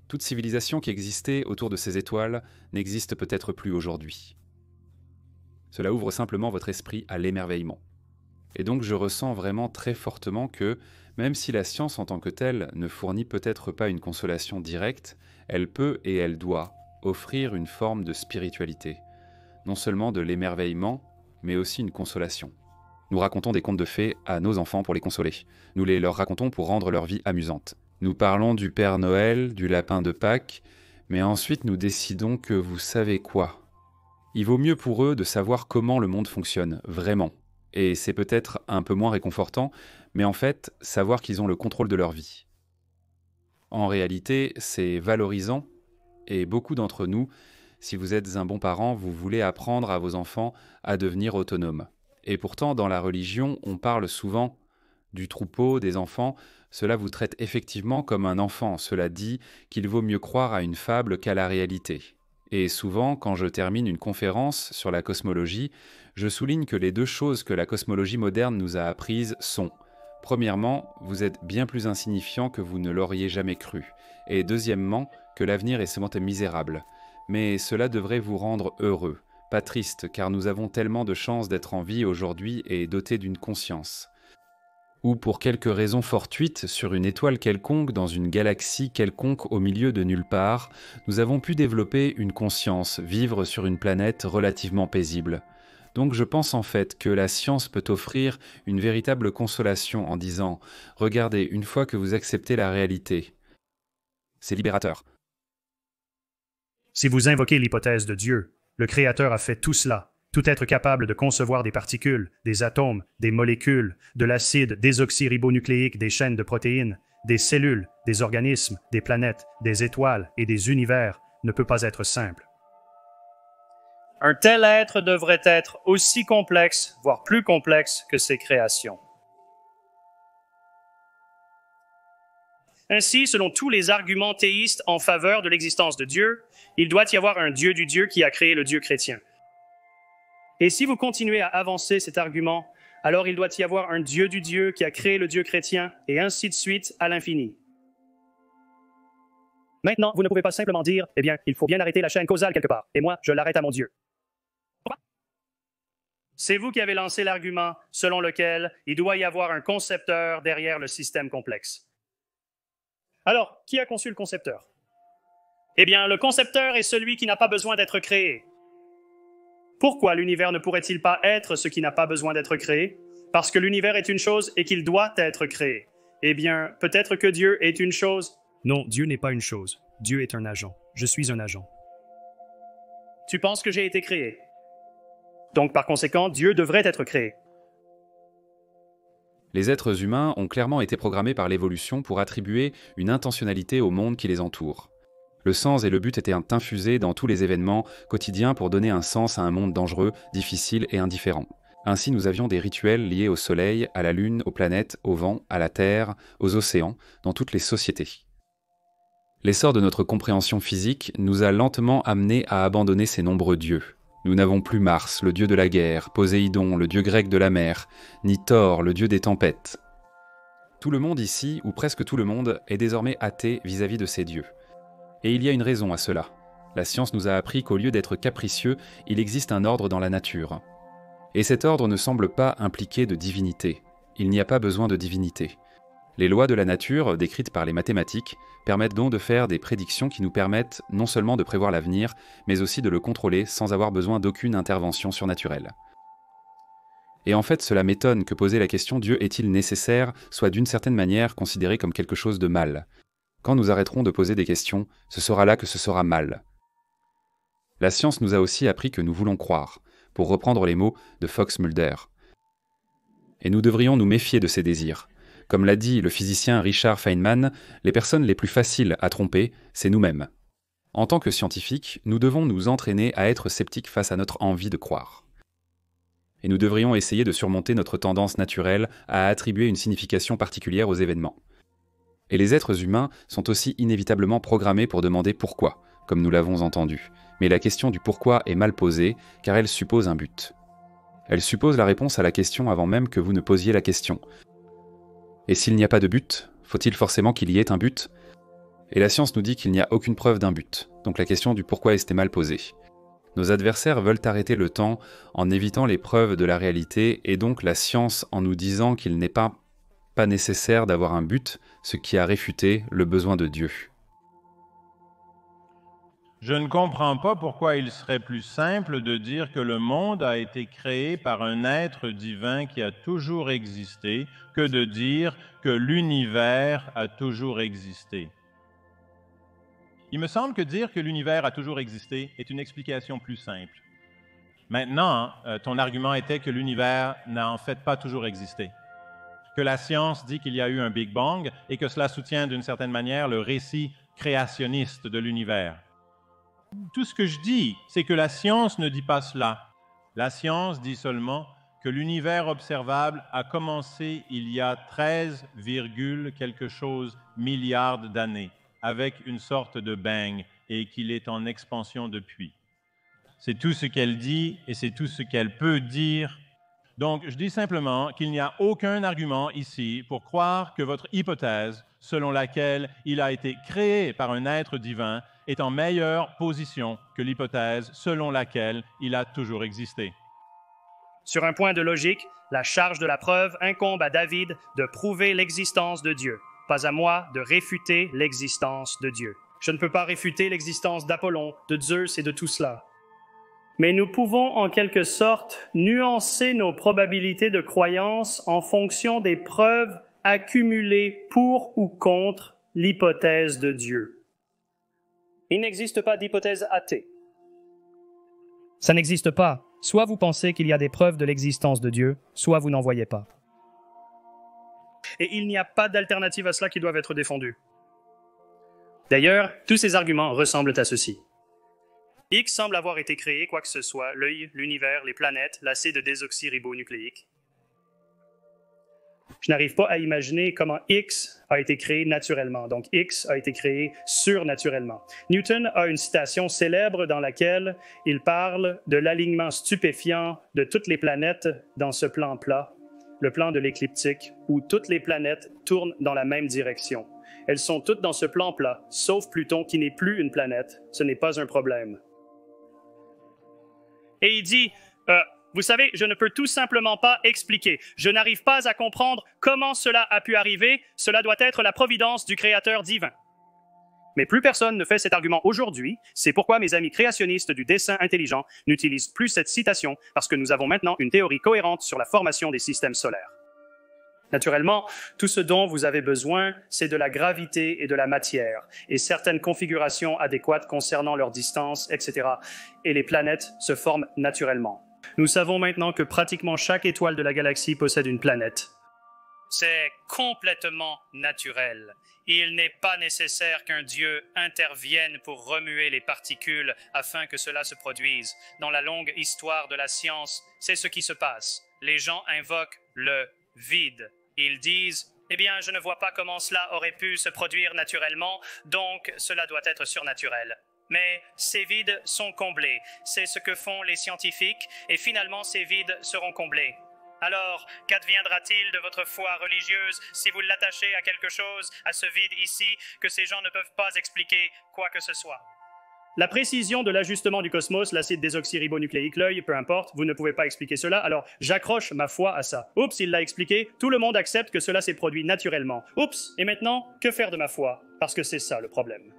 Toute civilisation qui existait autour de ces étoiles n'existe peut-être plus aujourd'hui. Cela ouvre simplement votre esprit à l'émerveillement. Et donc je ressens vraiment très fortement que, même si la science en tant que telle ne fournit peut-être pas une consolation directe, elle peut et elle doit offrir une forme de spiritualité, non seulement de l'émerveillement, mais aussi une consolation. Nous racontons des contes de fées à nos enfants pour les consoler. Nous les leur racontons pour rendre leur vie amusante. Nous parlons du Père Noël, du lapin de Pâques, mais ensuite nous décidons que vous savez quoi ? Il vaut mieux pour eux de savoir comment le monde fonctionne, vraiment. Et c'est peut-être un peu moins réconfortant, mais en fait, savoir qu'ils ont le contrôle de leur vie. En réalité, c'est valorisant, et beaucoup d'entre nous, si vous êtes un bon parent, vous voulez apprendre à vos enfants à devenir autonomes. Et pourtant, dans la religion, on parle souvent du troupeau, des enfants. Cela vous traite effectivement comme un enfant. Cela dit qu'il vaut mieux croire à une fable qu'à la réalité. Et souvent, quand je termine une conférence sur la cosmologie, je souligne que les deux choses que la cosmologie moderne nous a apprises sont: premièrement, vous êtes bien plus insignifiant que vous ne l'auriez jamais cru. Et deuxièmement, que l'avenir est souvent misérable. Mais cela devrait vous rendre heureux. Pas triste, car nous avons tellement de chance d'être en vie aujourd'hui et dotés d'une conscience. Ou pour quelque raison fortuite, sur une étoile quelconque, dans une galaxie quelconque au milieu de nulle part, nous avons pu développer une conscience, vivre sur une planète relativement paisible. Donc je pense en fait que la science peut offrir une véritable consolation en disant « Regardez, une fois que vous acceptez la réalité, c'est libérateur. » Si vous invoquez l'hypothèse de Dieu, le Créateur a fait tout cela, tout être capable de concevoir des particules, des atomes, des molécules, de l'acide désoxyribonucléique des chaînes de protéines, des cellules, des organismes, des planètes, des étoiles et des univers, ne peut pas être simple. Un tel être devrait être aussi complexe, voire plus complexe que ses créations. Ainsi, selon tous les arguments théistes en faveur de l'existence de Dieu, il doit y avoir un Dieu du Dieu qui a créé le Dieu chrétien. Et si vous continuez à avancer cet argument, alors il doit y avoir un Dieu du Dieu qui a créé le Dieu chrétien, et ainsi de suite à l'infini. Maintenant, vous ne pouvez pas simplement dire, eh bien, il faut bien arrêter la chaîne causale quelque part, et moi, je l'arrête à mon Dieu. C'est vous qui avez lancé l'argument selon lequel il doit y avoir un concepteur derrière le système complexe. Alors, qui a conçu le concepteur? Eh bien, le concepteur est celui qui n'a pas besoin d'être créé. Pourquoi l'univers ne pourrait-il pas être ce qui n'a pas besoin d'être créé? Parce que l'univers est une chose et qu'il doit être créé. Eh bien, peut-être que Dieu est une chose? Non, Dieu n'est pas une chose. Dieu est un agent. Je suis un agent. Tu penses que j'ai été créé? Donc, par conséquent, Dieu devrait être créé. Les êtres humains ont clairement été programmés par l'évolution pour attribuer une intentionnalité au monde qui les entoure. Le sens et le but étaient infusés dans tous les événements quotidiens pour donner un sens à un monde dangereux, difficile et indifférent. Ainsi, nous avions des rituels liés au soleil, à la lune, aux planètes, au vent, à la terre, aux océans, dans toutes les sociétés. L'essor de notre compréhension physique nous a lentement amenés à abandonner ces nombreux dieux. Nous n'avons plus Mars, le dieu de la guerre, Poséidon, le dieu grec de la mer, ni Thor, le dieu des tempêtes. Tout le monde ici, ou presque tout le monde, est désormais athée vis-à-vis de ces dieux. Et il y a une raison à cela. La science nous a appris qu'au lieu d'être capricieux, il existe un ordre dans la nature. Et cet ordre ne semble pas impliquer de divinité. Il n'y a pas besoin de divinité. Les lois de la nature, décrites par les mathématiques, permettent donc de faire des prédictions qui nous permettent non seulement de prévoir l'avenir, mais aussi de le contrôler sans avoir besoin d'aucune intervention surnaturelle. Et en fait, cela m'étonne que poser la question « Dieu est-il nécessaire ?» soit d'une certaine manière considéré comme quelque chose de mal. Quand nous arrêterons de poser des questions, ce sera là que ce sera mal. La science nous a aussi appris que nous voulons croire, pour reprendre les mots de Fox Mulder. Et nous devrions nous méfier de ces désirs. Comme l'a dit le physicien Richard Feynman, les personnes les plus faciles à tromper, c'est nous-mêmes. En tant que scientifiques, nous devons nous entraîner à être sceptiques face à notre envie de croire. Et nous devrions essayer de surmonter notre tendance naturelle à attribuer une signification particulière aux événements. Et les êtres humains sont aussi inévitablement programmés pour demander pourquoi, comme nous l'avons entendu. Mais la question du pourquoi est mal posée, car elle suppose un but. Elle suppose la réponse à la question avant même que vous ne posiez la question. Et s'il n'y a pas de but, faut-il forcément qu'il y ait un but? Et la science nous dit qu'il n'y a aucune preuve d'un but, donc la question du pourquoi est mal posée. Nos adversaires veulent arrêter le temps en évitant les preuves de la réalité, et donc la science en nous disant qu'il n'est pas nécessaire d'avoir un but, ce qui a réfuté le besoin de Dieu. Je ne comprends pas pourquoi il serait plus simple de dire que le monde a été créé par un être divin qui a toujours existé que de dire que l'univers a toujours existé. Il me semble que dire que l'univers a toujours existé est une explication plus simple. Maintenant, ton argument était que l'univers n'a en fait pas toujours existé, que la science dit qu'il y a eu un Big Bang et que cela soutient d'une certaine manière le récit créationniste de l'univers. Tout ce que je dis, c'est que la science ne dit pas cela. La science dit seulement que l'univers observable a commencé il y a 13, quelque chose milliards d'années, avec une sorte de bang, et qu'il est en expansion depuis. C'est tout ce qu'elle dit et c'est tout ce qu'elle peut dire. Donc, je dis simplement qu'il n'y a aucun argument ici pour croire que votre hypothèse, selon laquelle il a été créé par un être divin, est en meilleure position que l'hypothèse selon laquelle il a toujours existé. Sur un point de logique, la charge de la preuve incombe à David de prouver l'existence de Dieu, pas à moi de réfuter l'existence de Dieu. Je ne peux pas réfuter l'existence d'Apollon, de Zeus et de tout cela. Mais nous pouvons en quelque sorte nuancer nos probabilités de croyance en fonction des preuves accumulées pour ou contre l'hypothèse de Dieu. Il n'existe pas d'hypothèse athée. Ça n'existe pas. Soit vous pensez qu'il y a des preuves de l'existence de Dieu, soit vous n'en voyez pas. Et il n'y a pas d'alternative à cela qui doivent être défendues. D'ailleurs, tous ces arguments ressemblent à ceci. X semble avoir été créé, quoi que ce soit, l'œil, l'univers, les planètes, l'acide désoxyribonucléique. Je n'arrive pas à imaginer comment X a été créé naturellement. Donc, X a été créé surnaturellement. Newton a une citation célèbre dans laquelle il parle de l'alignement stupéfiant de toutes les planètes dans ce plan plat, le plan de l'écliptique, où toutes les planètes tournent dans la même direction. Elles sont toutes dans ce plan plat, sauf Pluton qui n'est plus une planète. Ce n'est pas un problème. Et il dit, vous savez, je ne peux tout simplement pas expliquer. Je n'arrive pas à comprendre comment cela a pu arriver. Cela doit être la providence du Créateur divin. Mais plus personne ne fait cet argument aujourd'hui. C'est pourquoi mes amis créationnistes du dessin intelligent n'utilisent plus cette citation, parce que nous avons maintenant une théorie cohérente sur la formation des systèmes solaires. Naturellement, tout ce dont vous avez besoin, c'est de la gravité et de la matière, et certaines configurations adéquates concernant leur distance, etc. Et les planètes se forment naturellement. Nous savons maintenant que pratiquement chaque étoile de la galaxie possède une planète. C'est complètement naturel. Il n'est pas nécessaire qu'un Dieu intervienne pour remuer les particules afin que cela se produise. Dans la longue histoire de la science, c'est ce qui se passe. Les gens invoquent le vide. Ils disent « Eh bien, je ne vois pas comment cela aurait pu se produire naturellement, donc cela doit être surnaturel. » Mais ces vides sont comblés. C'est ce que font les scientifiques, et finalement ces vides seront comblés. Alors, qu'adviendra-t-il de votre foi religieuse si vous l'attachez à quelque chose, à ce vide ici, que ces gens ne peuvent pas expliquer quoi que ce soit? La précision de l'ajustement du cosmos, l'acide désoxyribonucléique, l'œil, peu importe, vous ne pouvez pas expliquer cela, alors j'accroche ma foi à ça. Oups, il l'a expliqué, tout le monde accepte que cela s'est produit naturellement. Oups, et maintenant, que faire de ma foi? Parce que c'est ça le problème.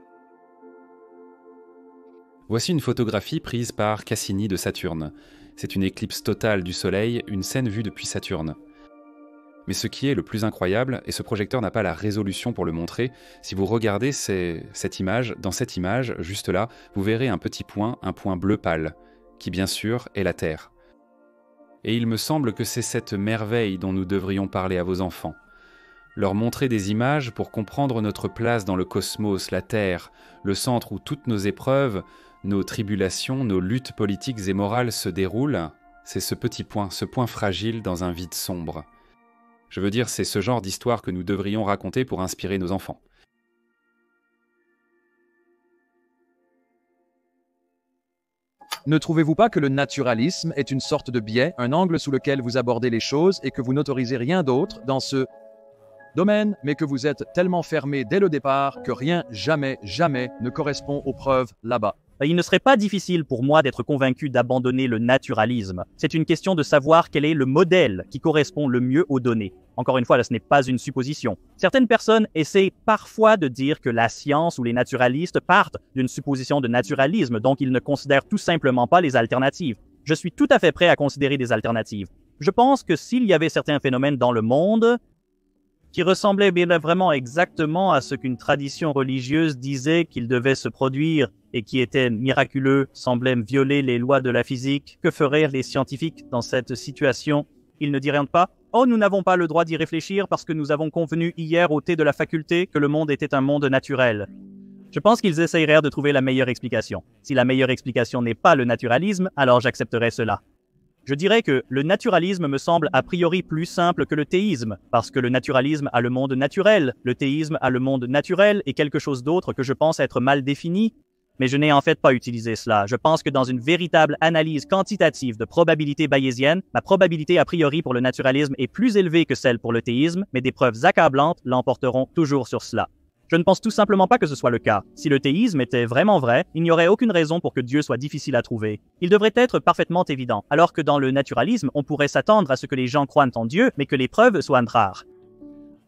Voici une photographie prise par Cassini de Saturne. C'est une éclipse totale du Soleil, une scène vue depuis Saturne. Mais ce qui est le plus incroyable, et ce projecteur n'a pas la résolution pour le montrer, si vous regardez cette image, dans cette image, juste là, vous verrez un petit point, un point bleu pâle, qui bien sûr est la Terre. Et il me semble que c'est cette merveille dont nous devrions parler à vos enfants. Leur montrer des images pour comprendre notre place dans le cosmos, la Terre, le centre où toutes nos épreuves, nos tribulations, nos luttes politiques et morales se déroulent, c'est ce petit point, ce point fragile dans un vide sombre. Je veux dire, c'est ce genre d'histoire que nous devrions raconter pour inspirer nos enfants. Ne trouvez-vous pas que le naturalisme est une sorte de biais, un angle sous lequel vous abordez les choses et que vous n'autorisez rien d'autre dans ce domaine, mais que vous êtes tellement fermé dès le départ que rien, jamais, jamais ne correspond aux preuves là-bas? il ne serait pas difficile pour moi d'être convaincu d'abandonner le naturalisme. C'est une question de savoir quel est le modèle qui correspond le mieux aux données. Encore une fois, là, ce n'est pas une supposition. Certaines personnes essaient parfois de dire que la science ou les naturalistes partent d'une supposition de naturalisme, donc ils ne considèrent tout simplement pas les alternatives. Je suis tout à fait prêt à considérer des alternatives. Je pense que s'il y avait certains phénomènes dans le monde qui ressemblait bien vraiment exactement à ce qu'une tradition religieuse disait qu'il devait se produire et qui était miraculeux, semblait violer les lois de la physique. Que feraient les scientifiques dans cette situation? Ils ne diraient pas « Oh, nous n'avons pas le droit d'y réfléchir parce que nous avons convenu hier au thé de la faculté que le monde était un monde naturel. » Je pense qu'ils essayeraient de trouver la meilleure explication. Si la meilleure explication n'est pas le naturalisme, alors j'accepterai cela. Je dirais que le naturalisme me semble a priori plus simple que le théisme, parce que le naturalisme a le monde naturel, le théisme a le monde naturel et quelque chose d'autre que je pense être mal défini, mais je n'ai en fait pas utilisé cela. Je pense que dans une véritable analyse quantitative de probabilité bayésienne, ma probabilité a priori pour le naturalisme est plus élevée que celle pour le théisme, mais des preuves accablantes l'emporteront toujours sur cela. Je ne pense tout simplement pas que ce soit le cas. Si le théisme était vraiment vrai, il n'y aurait aucune raison pour que Dieu soit difficile à trouver. Il devrait être parfaitement évident, alors que dans le naturalisme, on pourrait s'attendre à ce que les gens croient en Dieu, mais que les preuves soient rares.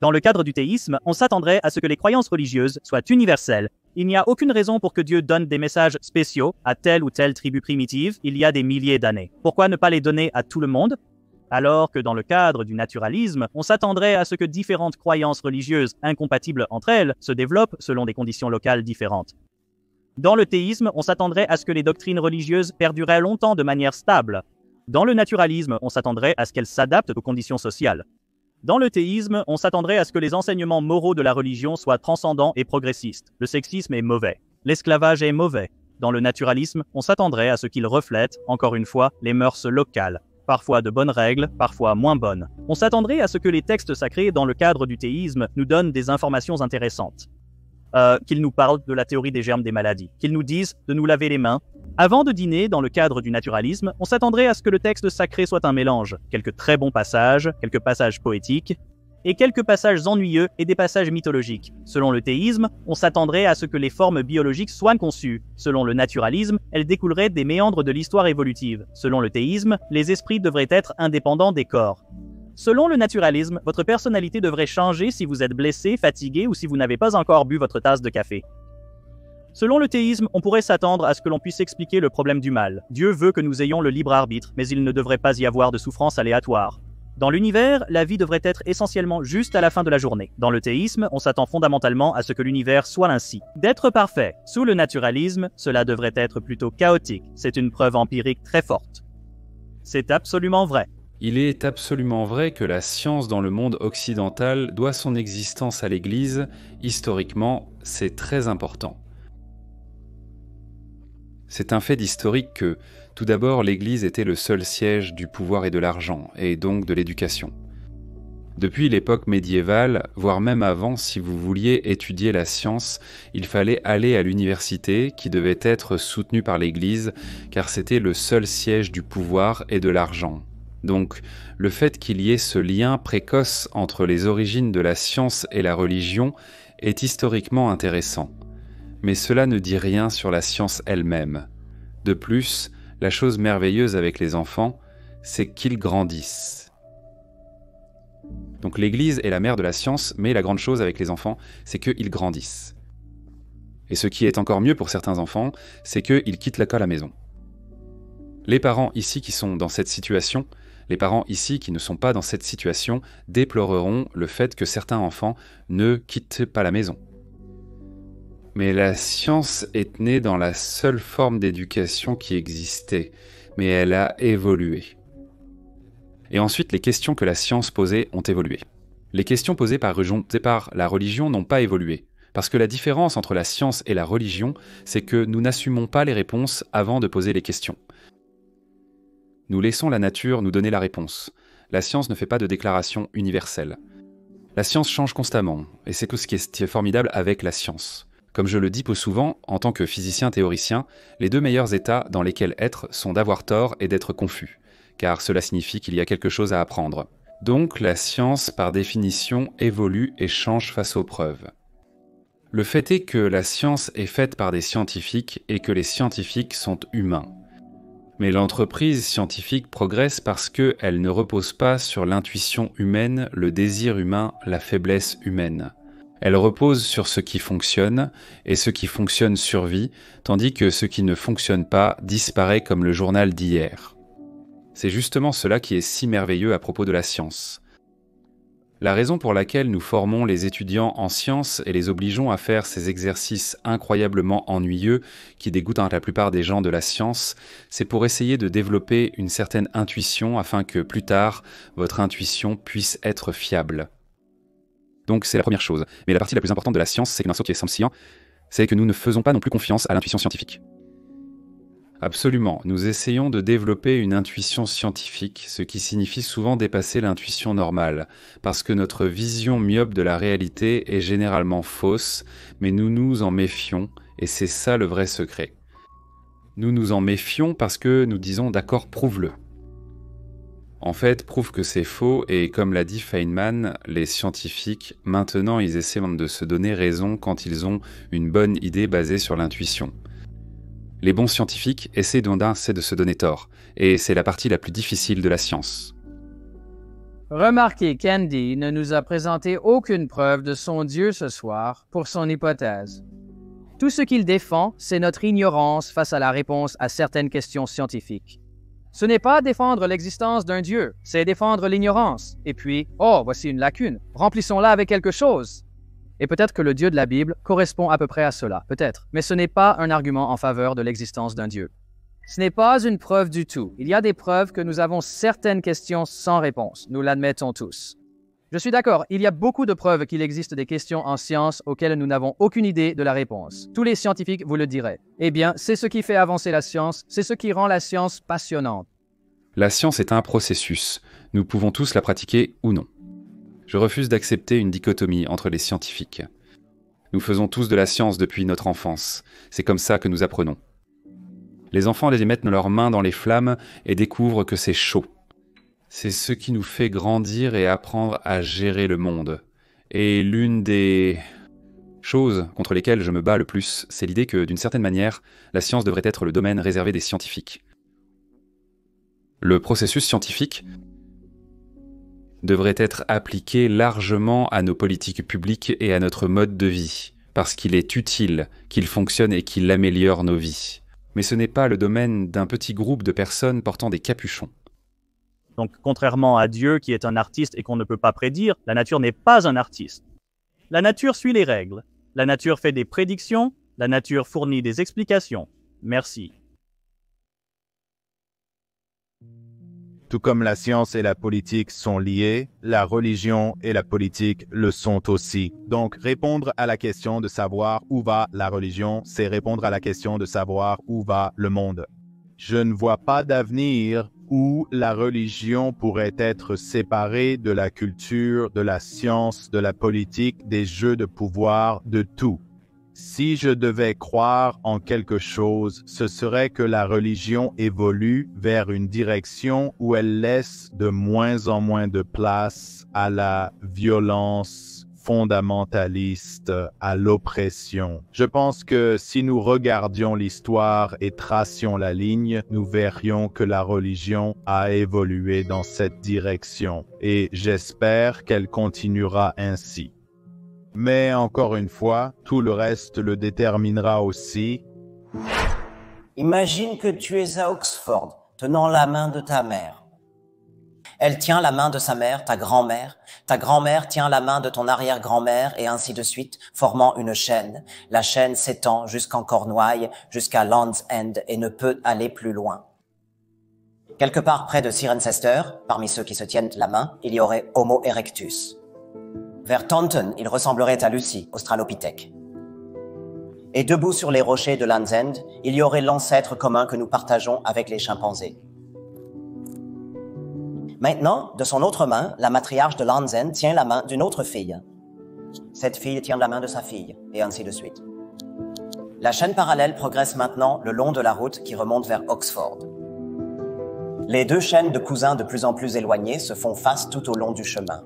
Dans le cadre du théisme, on s'attendrait à ce que les croyances religieuses soient universelles. Il n'y a aucune raison pour que Dieu donne des messages spéciaux à telle ou telle tribu primitive il y a des milliers d'années. Pourquoi ne pas les donner à tout le monde ? Alors que dans le cadre du naturalisme, on s'attendrait à ce que différentes croyances religieuses incompatibles entre elles se développent selon des conditions locales différentes. Dans le théisme, on s'attendrait à ce que les doctrines religieuses perduraient longtemps de manière stable. Dans le naturalisme, on s'attendrait à ce qu'elles s'adaptent aux conditions sociales. Dans le théisme, on s'attendrait à ce que les enseignements moraux de la religion soient transcendants et progressistes. Le sexisme est mauvais. L'esclavage est mauvais. Dans le naturalisme, on s'attendrait à ce qu'il reflète, encore une fois, les mœurs locales. Parfois de bonnes règles, parfois moins bonnes. On s'attendrait à ce que les textes sacrés dans le cadre du théisme nous donnent des informations intéressantes. Qu'ils nous parlent de la théorie des germes des maladies, qu'ils nous disent de nous laver les mains. Avant de dîner, dans le cadre du naturalisme, on s'attendrait à ce que le texte sacré soit un mélange. Quelques très bons passages, quelques passages poétiques, et quelques passages ennuyeux et des passages mythologiques. Selon le théisme, on s'attendrait à ce que les formes biologiques soient conçues. Selon le naturalisme, elles découleraient des méandres de l'histoire évolutive. Selon le théisme, les esprits devraient être indépendants des corps. Selon le naturalisme, votre personnalité devrait changer si vous êtes blessé, fatigué ou si vous n'avez pas encore bu votre tasse de café. Selon le théisme, on pourrait s'attendre à ce que l'on puisse expliquer le problème du mal. Dieu veut que nous ayons le libre arbitre, mais il ne devrait pas y avoir de souffrance aléatoire. Dans l'univers, la vie devrait être essentiellement juste à la fin de la journée. Dans le théisme, on s'attend fondamentalement à ce que l'univers soit ainsi. D'être parfait. Sous le naturalisme, cela devrait être plutôt chaotique. C'est une preuve empirique très forte. C'est absolument vrai. Il est absolument vrai que la science dans le monde occidental doit son existence à l'Église. Historiquement, c'est très important. C'est un fait d'historique que, tout d'abord, l'Église était le seul siège du pouvoir et de l'argent, et donc de l'éducation. Depuis l'époque médiévale, voire même avant, si vous vouliez étudier la science, il fallait aller à l'université, qui devait être soutenue par l'Église, car c'était le seul siège du pouvoir et de l'argent. Donc, le fait qu'il y ait ce lien précoce entre les origines de la science et la religion est historiquement intéressant. Mais cela ne dit rien sur la science elle-même. De plus, la chose merveilleuse avec les enfants, c'est qu'ils grandissent. Donc l'Église est la mère de la science, mais la grande chose avec les enfants, c'est qu'ils grandissent. Et ce qui est encore mieux pour certains enfants, c'est qu'ils quittent l'école à la maison. Les parents ici qui sont dans cette situation, les parents ici qui ne sont pas dans cette situation, déploreront le fait que certains enfants ne quittent pas la maison. Mais la science est née dans la seule forme d'éducation qui existait, mais elle a évolué. Et ensuite, les questions que la science posait ont évolué. Les questions posées par la religion n'ont pas évolué, parce que la différence entre la science et la religion, c'est que nous n'assumons pas les réponses avant de poser les questions. Nous laissons la nature nous donner la réponse. La science ne fait pas de déclaration universelle. La science change constamment, et c'est tout ce qui est formidable avec la science. Comme je le dis peu souvent, en tant que physicien théoricien, les deux meilleurs états dans lesquels être sont d'avoir tort et d'être confus, car cela signifie qu'il y a quelque chose à apprendre. Donc la science, par définition, évolue et change face aux preuves. Le fait est que la science est faite par des scientifiques et que les scientifiques sont humains. Mais l'entreprise scientifique progresse parce qu'elle ne repose pas sur l'intuition humaine, le désir humain, la faiblesse humaine. Elle repose sur ce qui fonctionne, et ce qui fonctionne survit, tandis que ce qui ne fonctionne pas disparaît comme le journal d'hier. C'est justement cela qui est si merveilleux à propos de la science. La raison pour laquelle nous formons les étudiants en sciences et les obligeons à faire ces exercices incroyablement ennuyeux qui dégoûtent la plupart des gens de la science, c'est pour essayer de développer une certaine intuition afin que plus tard, votre intuition puisse être fiable. Donc c'est la première chose. Mais la partie la plus importante de la science, c'est c'est que nous ne faisons pas non plus confiance à l'intuition scientifique. Absolument, nous essayons de développer une intuition scientifique, ce qui signifie souvent dépasser l'intuition normale, parce que notre vision myope de la réalité est généralement fausse, mais nous nous en méfions, et c'est ça le vrai secret. Nous nous en méfions parce que nous disons « d'accord, prouve-le ». En fait, prouve que c'est faux, et comme l'a dit Feynman, les scientifiques, maintenant ils essaient de se donner raison quand ils ont une bonne idée basée sur l'intuition. Les bons scientifiques essaient de se donner tort, et c'est la partie la plus difficile de la science. Remarquez qu'Andy ne nous a présenté aucune preuve de son Dieu ce soir pour son hypothèse. Tout ce qu'il défend, c'est notre ignorance face à la réponse à certaines questions scientifiques. Ce n'est pas défendre l'existence d'un Dieu, c'est défendre l'ignorance. Et puis, oh, voici une lacune, remplissons-la avec quelque chose. Et peut-être que le Dieu de la Bible correspond à peu près à cela, peut-être. Mais ce n'est pas un argument en faveur de l'existence d'un Dieu. Ce n'est pas une preuve du tout. Il y a des preuves que nous avons certaines questions sans réponse. Nous l'admettons tous. Je suis d'accord, il y a beaucoup de preuves qu'il existe des questions en science auxquelles nous n'avons aucune idée de la réponse. Tous les scientifiques vous le diraient. Eh bien, c'est ce qui fait avancer la science, c'est ce qui rend la science passionnante. La science est un processus. Nous pouvons tous la pratiquer ou non. Je refuse d'accepter une dichotomie entre les scientifiques. Nous faisons tous de la science depuis notre enfance. C'est comme ça que nous apprenons. Les enfants les mettent leurs mains dans les flammes et découvrent que c'est chaud. C'est ce qui nous fait grandir et apprendre à gérer le monde. Et l'une des choses contre lesquelles je me bats le plus, c'est l'idée que, d'une certaine manière, la science devrait être le domaine réservé des scientifiques. Le processus scientifique devrait être appliqué largement à nos politiques publiques et à notre mode de vie, parce qu'il est utile, qu'il fonctionne et qu'il améliore nos vies. Mais ce n'est pas le domaine d'un petit groupe de personnes portant des capuchons. Donc, contrairement à Dieu qui est un artiste et qu'on ne peut pas prédire, la nature n'est pas un artiste. La nature suit les règles. La nature fait des prédictions. La nature fournit des explications. Merci. Tout comme la science et la politique sont liées, la religion et la politique le sont aussi. Donc, répondre à la question de savoir où va la religion, c'est répondre à la question de savoir où va le monde. Je ne vois pas d'avenir où la religion pourrait être séparée de la culture, de la science, de la politique, des jeux de pouvoir, de tout. Si je devais croire en quelque chose, ce serait que la religion évolue vers une direction où elle laisse de moins en moins de place à la violence fondamentaliste, à l'oppression. Je pense que si nous regardions l'histoire et tracions la ligne, nous verrions que la religion a évolué dans cette direction et j'espère qu'elle continuera ainsi. Mais encore une fois, tout le reste le déterminera aussi. Imagine que tu es à Oxford, tenant la main de ta mère. Elle tient la main de sa mère, ta grand-mère tient la main de ton arrière-grand-mère, et ainsi de suite, formant une chaîne. La chaîne s'étend jusqu'en Cornouailles, jusqu'à Land's End, et ne peut aller plus loin. Quelque part près de Cirencester, parmi ceux qui se tiennent la main, il y aurait Homo erectus. Vers Taunton, il ressemblerait à Lucie, Australopithèque. Et debout sur les rochers de Land's End, il y aurait l'ancêtre commun que nous partageons avec les chimpanzés. Maintenant, de son autre main, la matriarche de Land's End tient la main d'une autre fille. Cette fille tient la main de sa fille, et ainsi de suite. La chaîne parallèle progresse maintenant le long de la route qui remonte vers Oxford. Les deux chaînes de cousins de plus en plus éloignés se font face tout au long du chemin.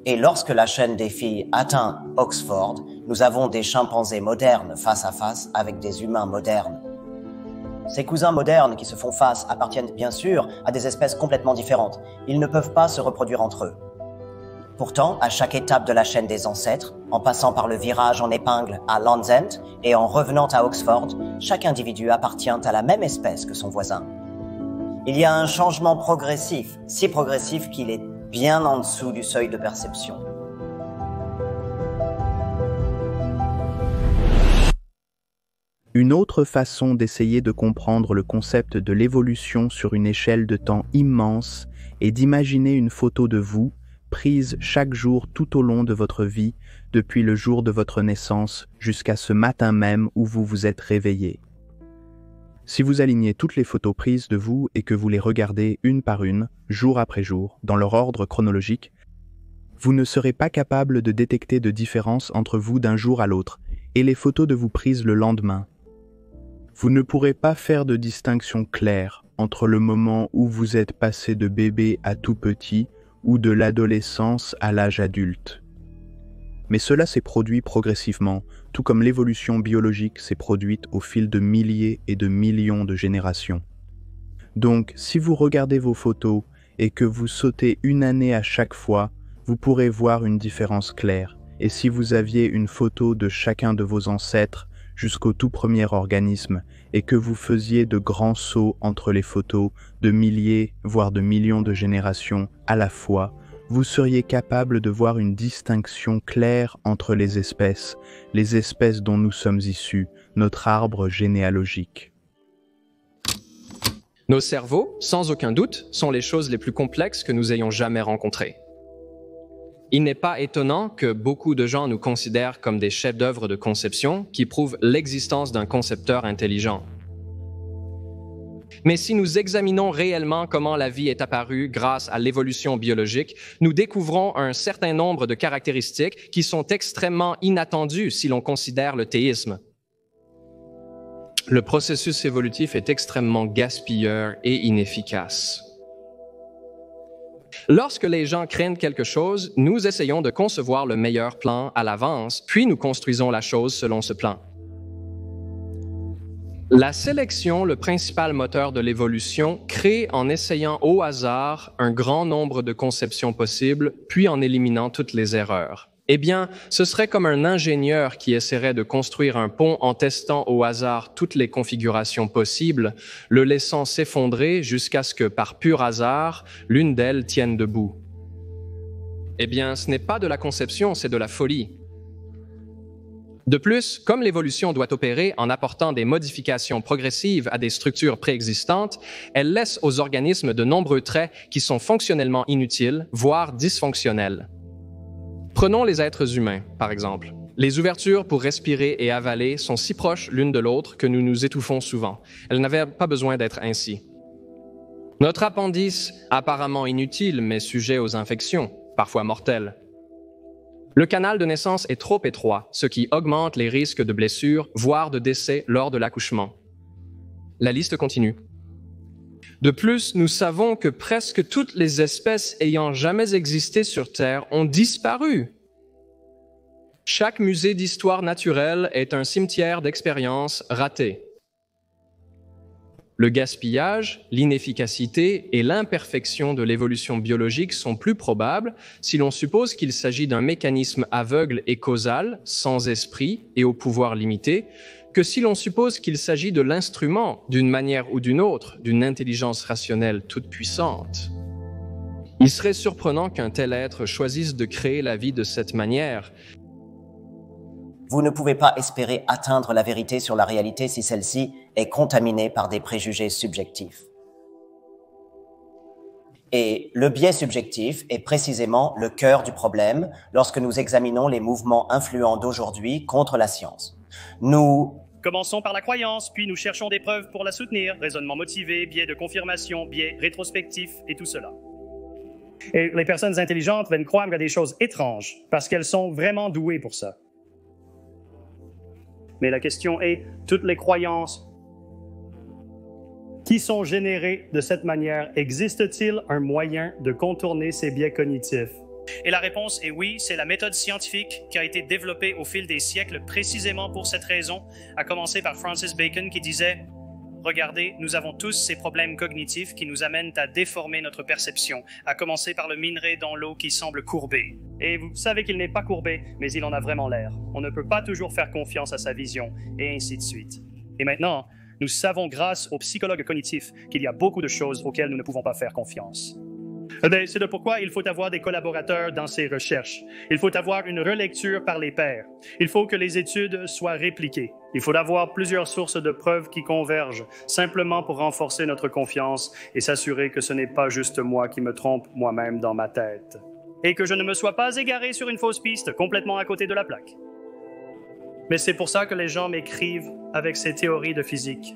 Et lorsque la chaîne des filles atteint Oxford, nous avons des chimpanzés modernes face à face avec des humains modernes. Ces cousins modernes qui se font face appartiennent bien sûr à des espèces complètement différentes. Ils ne peuvent pas se reproduire entre eux. Pourtant, à chaque étape de la chaîne des ancêtres, en passant par le virage en épingle à Land's End et en revenant à Oxford, chaque individu appartient à la même espèce que son voisin. Il y a un changement progressif, si progressif qu'il est bien en dessous du seuil de perception. Une autre façon d'essayer de comprendre le concept de l'évolution sur une échelle de temps immense est d'imaginer une photo de vous, prise chaque jour tout au long de votre vie, depuis le jour de votre naissance jusqu'à ce matin même où vous vous êtes réveillé. Si vous alignez toutes les photos prises de vous et que vous les regardez une par une, jour après jour, dans leur ordre chronologique, vous ne serez pas capable de détecter de différence entre vous d'un jour à l'autre et les photos de vous prises le lendemain. Vous ne pourrez pas faire de distinction claire entre le moment où vous êtes passé de bébé à tout petit ou de l'adolescence à l'âge adulte. Mais cela s'est produit progressivement, tout comme l'évolution biologique s'est produite au fil de milliers et de millions de générations. Donc, si vous regardez vos photos et que vous sautez une année à chaque fois, vous pourrez voir une différence claire. Et si vous aviez une photo de chacun de vos ancêtres jusqu'au tout premier organisme et que vous faisiez de grands sauts entre les photos de milliers, voire de millions de générations à la fois, vous seriez capable de voir une distinction claire entre les espèces dont nous sommes issus, notre arbre généalogique. Nos cerveaux, sans aucun doute, sont les choses les plus complexes que nous ayons jamais rencontrées. Il n'est pas étonnant que beaucoup de gens nous considèrent comme des chefs-d'œuvre de conception qui prouvent l'existence d'un concepteur intelligent. Mais si nous examinons réellement comment la vie est apparue grâce à l'évolution biologique, nous découvrons un certain nombre de caractéristiques qui sont extrêmement inattendues si l'on considère le théisme. Le processus évolutif est extrêmement gaspilleur et inefficace. Lorsque les gens craignent quelque chose, nous essayons de concevoir le meilleur plan à l'avance, puis nous construisons la chose selon ce plan. La sélection, le principal moteur de l'évolution, crée en essayant au hasard un grand nombre de conceptions possibles, puis en éliminant toutes les erreurs. Eh bien, ce serait comme un ingénieur qui essaierait de construire un pont en testant au hasard toutes les configurations possibles, le laissant s'effondrer jusqu'à ce que, par pur hasard, l'une d'elles tienne debout. Eh bien, ce n'est pas de la conception, c'est de la folie. De plus, comme l'évolution doit opérer en apportant des modifications progressives à des structures préexistantes, elle laisse aux organismes de nombreux traits qui sont fonctionnellement inutiles, voire dysfonctionnels. Prenons les êtres humains, par exemple. Les ouvertures pour respirer et avaler sont si proches l'une de l'autre que nous nous étouffons souvent. Elles n'avaient pas besoin d'être ainsi. Notre appendice, apparemment inutile mais sujet aux infections, parfois mortelles. Le canal de naissance est trop étroit, ce qui augmente les risques de blessures, voire de décès lors de l'accouchement. La liste continue. De plus, nous savons que presque toutes les espèces ayant jamais existé sur Terre ont disparu. Chaque musée d'histoire naturelle est un cimetière d'expériences ratées. Le gaspillage, l'inefficacité et l'imperfection de l'évolution biologique sont plus probables si l'on suppose qu'il s'agit d'un mécanisme aveugle et causal, sans esprit et au pouvoir limité, que si l'on suppose qu'il s'agit de l'instrument, d'une manière ou d'une autre, d'une intelligence rationnelle toute puissante. Il serait surprenant qu'un tel être choisisse de créer la vie de cette manière. Vous ne pouvez pas espérer atteindre la vérité sur la réalité si celle-ci est contaminée par des préjugés subjectifs. Et le biais subjectif est précisément le cœur du problème lorsque nous examinons les mouvements influents d'aujourd'hui contre la science. Nous commençons par la croyance, puis nous cherchons des preuves pour la soutenir, raisonnement motivé, biais de confirmation, biais rétrospectif et tout cela. Et les personnes intelligentes viennent croire à des choses étranges parce qu'elles sont vraiment douées pour ça. Mais la question est, toutes les croyances qui sont générées de cette manière, existe-t-il un moyen de contourner ces biais cognitifs Et la réponse est oui, c'est la méthode scientifique qui a été développée au fil des siècles précisément pour cette raison, à commencer par Francis Bacon qui disait « Regardez, nous avons tous ces problèmes cognitifs qui nous amènent à déformer notre perception, à commencer par le minerai dans l'eau qui semble courbé. Et vous savez qu'il n'est pas courbé, mais il en a vraiment l'air. On ne peut pas toujours faire confiance à sa vision, et ainsi de suite. Et maintenant, nous savons grâce aux psychologues cognitifs qu'il y a beaucoup de choses auxquelles nous ne pouvons pas faire confiance. C'est de pourquoi il faut avoir des collaborateurs dans ces recherches. Il faut avoir une relecture par les pairs. Il faut que les études soient répliquées. Il faut avoir plusieurs sources de preuves qui convergent, simplement pour renforcer notre confiance et s'assurer que ce n'est pas juste moi qui me trompe moi-même dans ma tête. Et que je ne me sois pas égaré sur une fausse piste, complètement à côté de la plaque. Mais c'est pour ça que les gens m'écrivent avec ces théories de physique.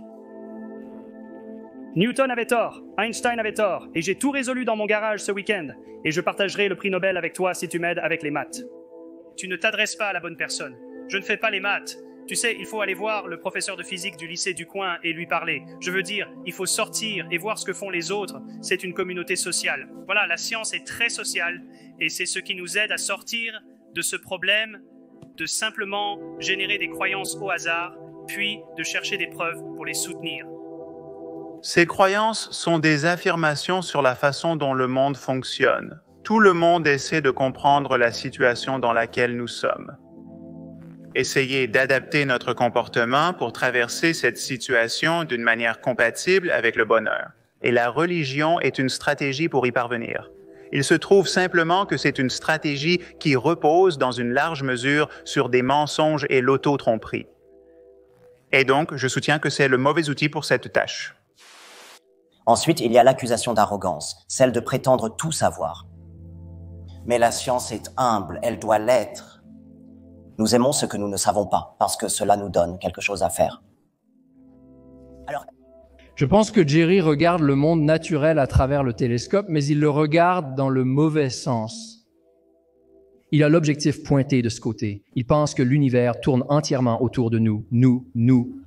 Newton avait tort, Einstein avait tort, et j'ai tout résolu dans mon garage ce week-end, et je partagerai le prix Nobel avec toi si tu m'aides avec les maths. Tu ne t'adresses pas à la bonne personne. Je ne fais pas les maths. Tu sais, il faut aller voir le professeur de physique du lycée du coin et lui parler. Je veux dire, il faut sortir et voir ce que font les autres. C'est une communauté sociale. Voilà, la science est très sociale, et c'est ce qui nous aide à sortir de ce problème de simplement générer des croyances au hasard, puis de chercher des preuves pour les soutenir. Ces croyances sont des affirmations sur la façon dont le monde fonctionne. Tout le monde essaie de comprendre la situation dans laquelle nous sommes. Essayer d'adapter notre comportement pour traverser cette situation d'une manière compatible avec le bonheur. Et la religion est une stratégie pour y parvenir. Il se trouve simplement que c'est une stratégie qui repose dans une large mesure sur des mensonges et l'auto-tromperie. Et donc, je soutiens que c'est le mauvais outil pour cette tâche. Ensuite, il y a l'accusation d'arrogance, celle de prétendre tout savoir. Mais la science est humble, elle doit l'être. Nous aimons ce que nous ne savons pas, parce que cela nous donne quelque chose à faire. Alors, je pense que Jerry regarde le monde naturel à travers le télescope, mais il le regarde dans le mauvais sens. Il a l'objectif pointé de ce côté. Il pense que l'univers tourne entièrement autour de nous, nous.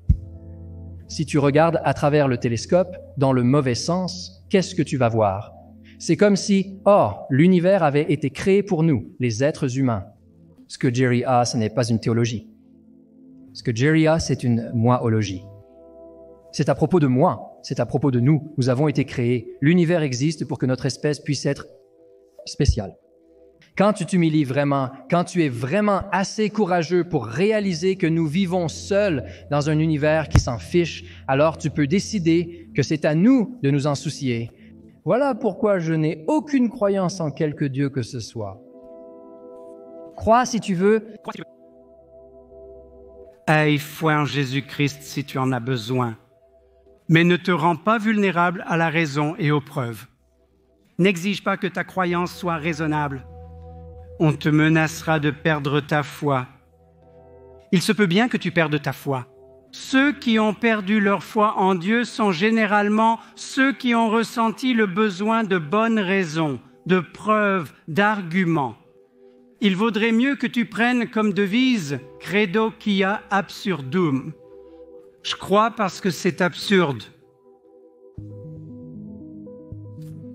Si tu regardes à travers le télescope, dans le mauvais sens, qu'est-ce que tu vas voir? C'est comme si, l'univers avait été créé pour nous, les êtres humains. Ce que Jerry a, ce n'est pas une théologie. Ce que Jerry a, c'est une moi-ologie. C'est à propos de moi, c'est à propos de nous. Nous avons été créés. L'univers existe pour que notre espèce puisse être spéciale. Quand tu t'humilies vraiment, quand tu es vraiment assez courageux pour réaliser que nous vivons seuls dans un univers qui s'en fiche, alors tu peux décider que c'est à nous de nous en soucier. Voilà pourquoi je n'ai aucune croyance en quelque Dieu que ce soit. Crois si tu veux. Aie foi en Jésus-Christ si tu en as besoin, mais ne te rends pas vulnérable à la raison et aux preuves. N'exige pas que ta croyance soit raisonnable. On te menacera de perdre ta foi. Il se peut bien que tu perdes ta foi. Ceux qui ont perdu leur foi en Dieu sont généralement ceux qui ont ressenti le besoin de bonnes raisons, de preuves, d'arguments. Il vaudrait mieux que tu prennes comme devise « Credo quia absurdum ». Je crois parce que c'est absurde.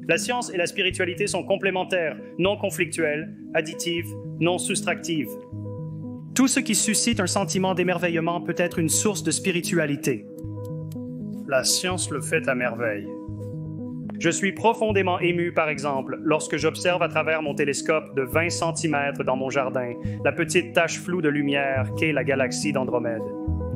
La science et la spiritualité sont complémentaires, non conflictuelles, additives, non soustractives. Tout ce qui suscite un sentiment d'émerveillement peut être une source de spiritualité. La science le fait à merveille. Je suis profondément ému, par exemple, lorsque j'observe à travers mon télescope de 20 cm dans mon jardin la petite tache floue de lumière qu'est la galaxie d'Andromède.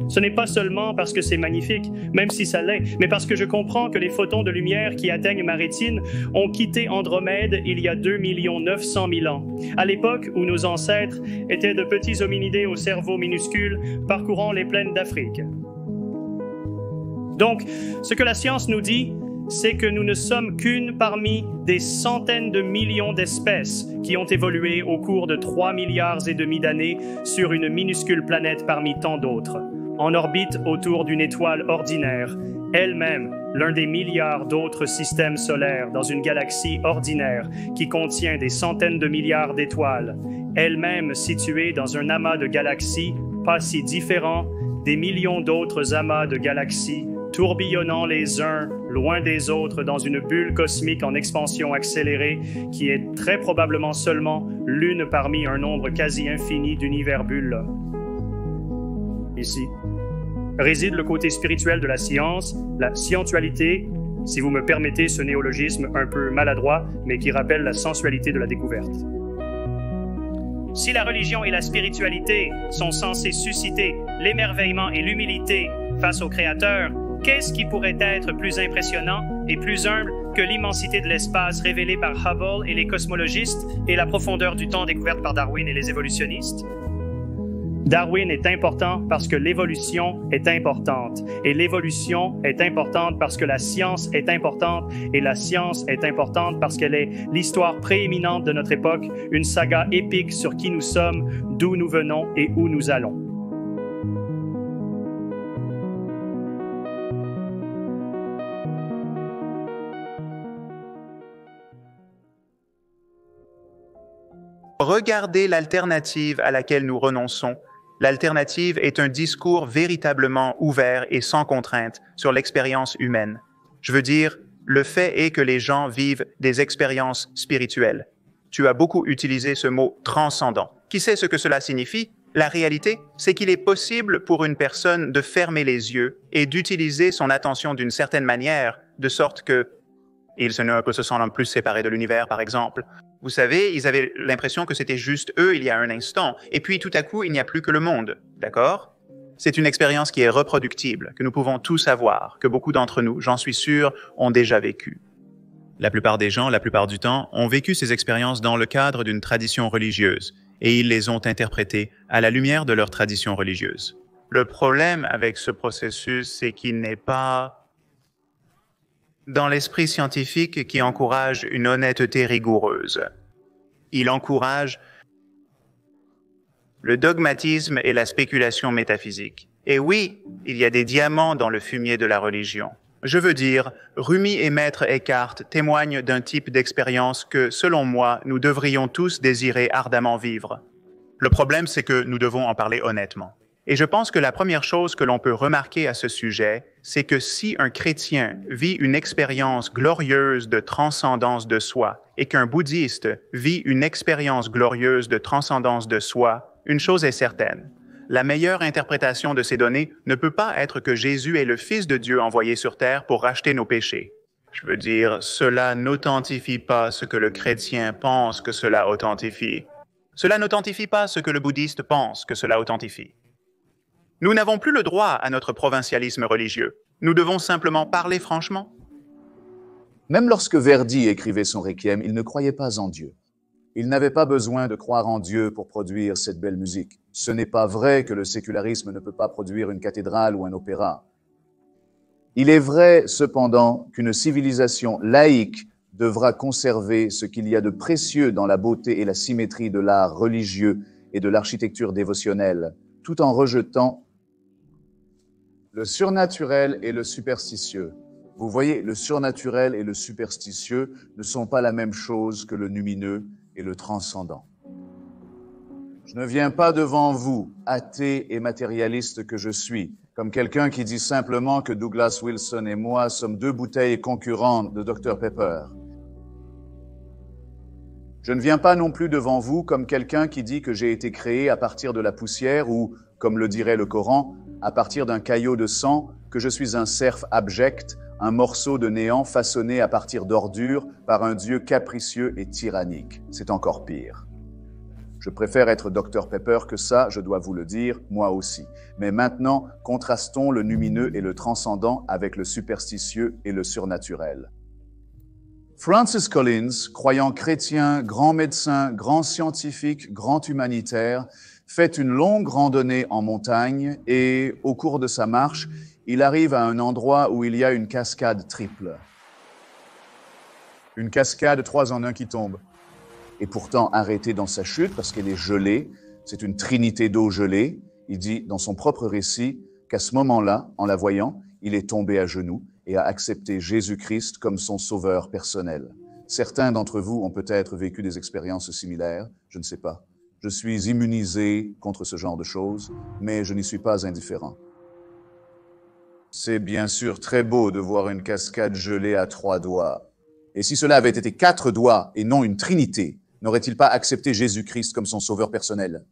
Ce n'est pas seulement parce que c'est magnifique, même si ça l'est, mais parce que je comprends que les photons de lumière qui atteignent ma rétine ont quitté Andromède il y a 2 900 000 ans, à l'époque où nos ancêtres étaient de petits hominidés au cerveau minuscule parcourant les plaines d'Afrique. Donc, ce que la science nous dit, c'est que nous ne sommes qu'une parmi des centaines de millions d'espèces qui ont évolué au cours de 3,5 milliards d'années sur une minuscule planète parmi tant d'autres, en orbite autour d'une étoile ordinaire, elle-même l'un des milliards d'autres systèmes solaires dans une galaxie ordinaire qui contient des centaines de milliards d'étoiles, elle-même située dans un amas de galaxies pas si différent des millions d'autres amas de galaxies tourbillonnant les uns loin des autres dans une bulle cosmique en expansion accélérée qui est très probablement seulement l'une parmi un nombre quasi infini d'univers-bulles. Ici réside le côté spirituel de la science, la scientualité, si vous me permettez ce néologisme un peu maladroit, mais qui rappelle la sensualité de la découverte. Si la religion et la spiritualité sont censées susciter l'émerveillement et l'humilité face au Créateur, qu'est-ce qui pourrait être plus impressionnant et plus humble que l'immensité de l'espace révélée par Hubble et les cosmologistes et la profondeur du temps découverte par Darwin et les évolutionnistes? Darwin est important parce que l'évolution est importante. Et l'évolution est importante parce que la science est importante. Et la science est importante parce qu'elle est l'histoire prééminente de notre époque, une saga épique sur qui nous sommes, d'où nous venons et où nous allons. Regardez l'alternative à laquelle nous renonçons. L'alternative est un discours véritablement ouvert et sans contrainte sur l'expérience humaine. Je veux dire, le fait est que les gens vivent des expériences spirituelles. Tu as beaucoup utilisé ce mot « transcendant ». Qui sait ce que cela signifie? La réalité, c'est qu'il est possible pour une personne de fermer les yeux et d'utiliser son attention d'une certaine manière, de sorte que il ne peut se sentir plus séparé de l'univers, par exemple. Vous savez, ils avaient l'impression que c'était juste eux il y a un instant, et puis tout à coup, il n'y a plus que le monde, d'accord? C'est une expérience qui est reproductible, que nous pouvons tous avoir, que beaucoup d'entre nous, j'en suis sûr, ont déjà vécu. La plupart des gens, la plupart du temps, ont vécu ces expériences dans le cadre d'une tradition religieuse, et ils les ont interprétées à la lumière de leur tradition religieuse. Le problème avec ce processus, c'est qu'il n'est pas dans l'esprit scientifique qui encourage une honnêteté rigoureuse. Il encourage le dogmatisme et la spéculation métaphysique. Et oui, il y a des diamants dans le fumier de la religion. Je veux dire, Rumi et Maître Eckhart témoignent d'un type d'expérience que, selon moi, nous devrions tous désirer ardemment vivre. Le problème, c'est que nous devons en parler honnêtement. Et je pense que la première chose que l'on peut remarquer à ce sujet, c'est que si un chrétien vit une expérience glorieuse de transcendance de soi et qu'un bouddhiste vit une expérience glorieuse de transcendance de soi, une chose est certaine. La meilleure interprétation de ces données ne peut pas être que Jésus est le Fils de Dieu envoyé sur terre pour racheter nos péchés. Je veux dire, cela n'authentifie pas ce que le chrétien pense que cela authentifie. Cela n'authentifie pas ce que le bouddhiste pense que cela authentifie. Nous n'avons plus le droit à notre provincialisme religieux. Nous devons simplement parler franchement. Même lorsque Verdi écrivait son Requiem, il ne croyait pas en Dieu. Il n'avait pas besoin de croire en Dieu pour produire cette belle musique. Ce n'est pas vrai que le sécularisme ne peut pas produire une cathédrale ou un opéra. Il est vrai, cependant, qu'une civilisation laïque devra conserver ce qu'il y a de précieux dans la beauté et la symétrie de l'art religieux et de l'architecture dévotionnelle, tout en rejetant le surnaturel et le superstitieux. Vous voyez, le surnaturel et le superstitieux ne sont pas la même chose que le lumineux et le transcendant. Je ne viens pas devant vous, athée et matérialiste que je suis, comme quelqu'un qui dit simplement que Douglas Wilson et moi sommes deux bouteilles concurrentes de Dr Pepper. Je ne viens pas non plus devant vous comme quelqu'un qui dit que j'ai été créé à partir de la poussière ou, comme le dirait le Coran, à partir d'un caillot de sang, que je suis un cerf abject, un morceau de néant façonné à partir d'ordures par un Dieu capricieux et tyrannique. C'est encore pire. Je préfère être Dr Pepper que ça, je dois vous le dire, moi aussi. Mais maintenant, contrastons le lumineux et le transcendant avec le superstitieux et le surnaturel. Francis Collins, croyant chrétien, grand médecin, grand scientifique, grand humanitaire, fait une longue randonnée en montagne et, au cours de sa marche, il arrive à un endroit où il y a une cascade triple. Une cascade 3 en 1 qui tombe. Et pourtant arrêtée dans sa chute parce qu'elle est gelée, c'est une trinité d'eau gelée. Il dit dans son propre récit qu'à ce moment-là, en la voyant, il est tombé à genoux et a accepté Jésus-Christ comme son sauveur personnel. Certains d'entre vous ont peut-être vécu des expériences similaires, je ne sais pas. Je suis immunisé contre ce genre de choses, mais je n'y suis pas indifférent. C'est bien sûr très beau de voir une cascade gelée à 3 doigts. Et si cela avait été 4 doigts et non une trinité, n'aurait-il pas accepté Jésus-Christ comme son sauveur personnel?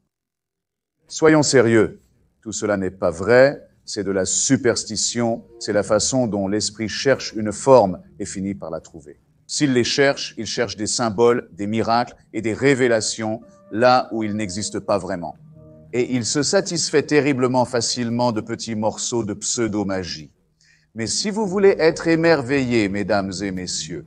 Soyons sérieux, tout cela n'est pas vrai, c'est de la superstition, c'est la façon dont l'esprit cherche une forme et finit par la trouver. S'il les cherche, il cherche des symboles, des miracles et des révélations là où il n'existe pas vraiment. Et il se satisfait terriblement facilement de petits morceaux de pseudo-magie. Mais si vous voulez être émerveillés, mesdames et messieurs,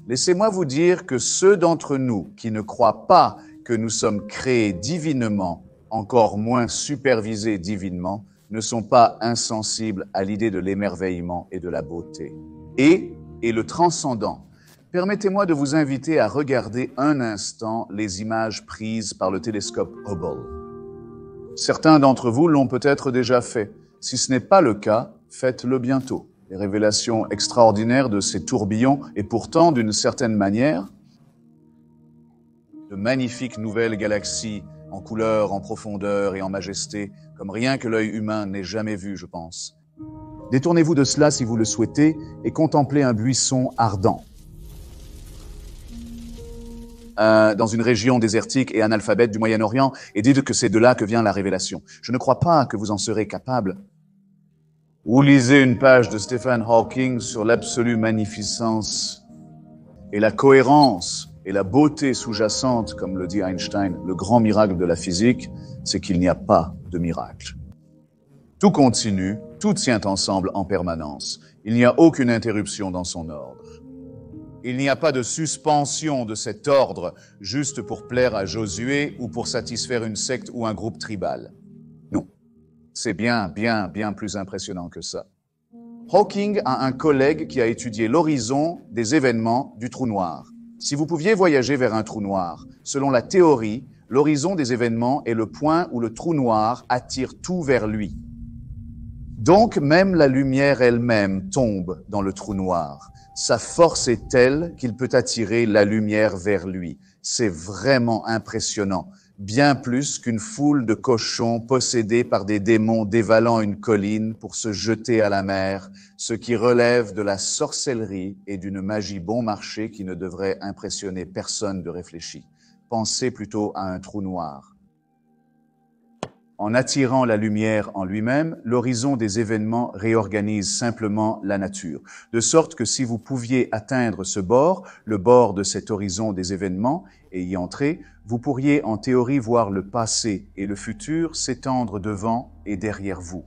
laissez-moi vous dire que ceux d'entre nous qui ne croient pas que nous sommes créés divinement, encore moins supervisés divinement, ne sont pas insensibles à l'idée de l'émerveillement et de la beauté. Et le transcendant. Permettez-moi de vous inviter à regarder un instant les images prises par le télescope Hubble. Certains d'entre vous l'ont peut-être déjà fait. Si ce n'est pas le cas, faites-le bientôt. Les révélations extraordinaires de ces tourbillons et pourtant, d'une certaine manière, de magnifiques nouvelles galaxies en couleur, en profondeur et en majesté, comme rien que l'œil humain n'ait jamais vu, je pense. Détournez-vous de cela si vous le souhaitez et contemplez un buisson ardent. Dans une région désertique et analphabète du Moyen-Orient, et dites que c'est de là que vient la révélation. Je ne crois pas que vous en serez capable. Ou lisez une page de Stephen Hawking sur l'absolue magnificence et la cohérence et la beauté sous-jacente, comme le dit Einstein. Le grand miracle de la physique, c'est qu'il n'y a pas de miracle. Tout continue, tout tient ensemble en permanence. Il n'y a aucune interruption dans son ordre. Il n'y a pas de suspension de cet ordre juste pour plaire à Josué ou pour satisfaire une secte ou un groupe tribal. Non, c'est bien plus impressionnant que ça. Hawking a un collègue qui a étudié l'horizon des événements du trou noir. Si vous pouviez voyager vers un trou noir, selon la théorie, l'horizon des événements est le point où le trou noir attire tout vers lui. Donc même la lumière elle-même tombe dans le trou noir. Sa force est telle qu'il peut attirer la lumière vers lui. C'est vraiment impressionnant. Bien plus qu'une foule de cochons possédés par des démons dévalant une colline pour se jeter à la mer, ce qui relève de la sorcellerie et d'une magie bon marché qui ne devrait impressionner personne de réfléchi. Pensez plutôt à un trou noir. En attirant la lumière en lui-même, l'horizon des événements réorganise simplement la nature. De sorte que si vous pouviez atteindre ce bord, le bord de cet horizon des événements, et y entrer, vous pourriez en théorie voir le passé et le futur s'étendre devant et derrière vous.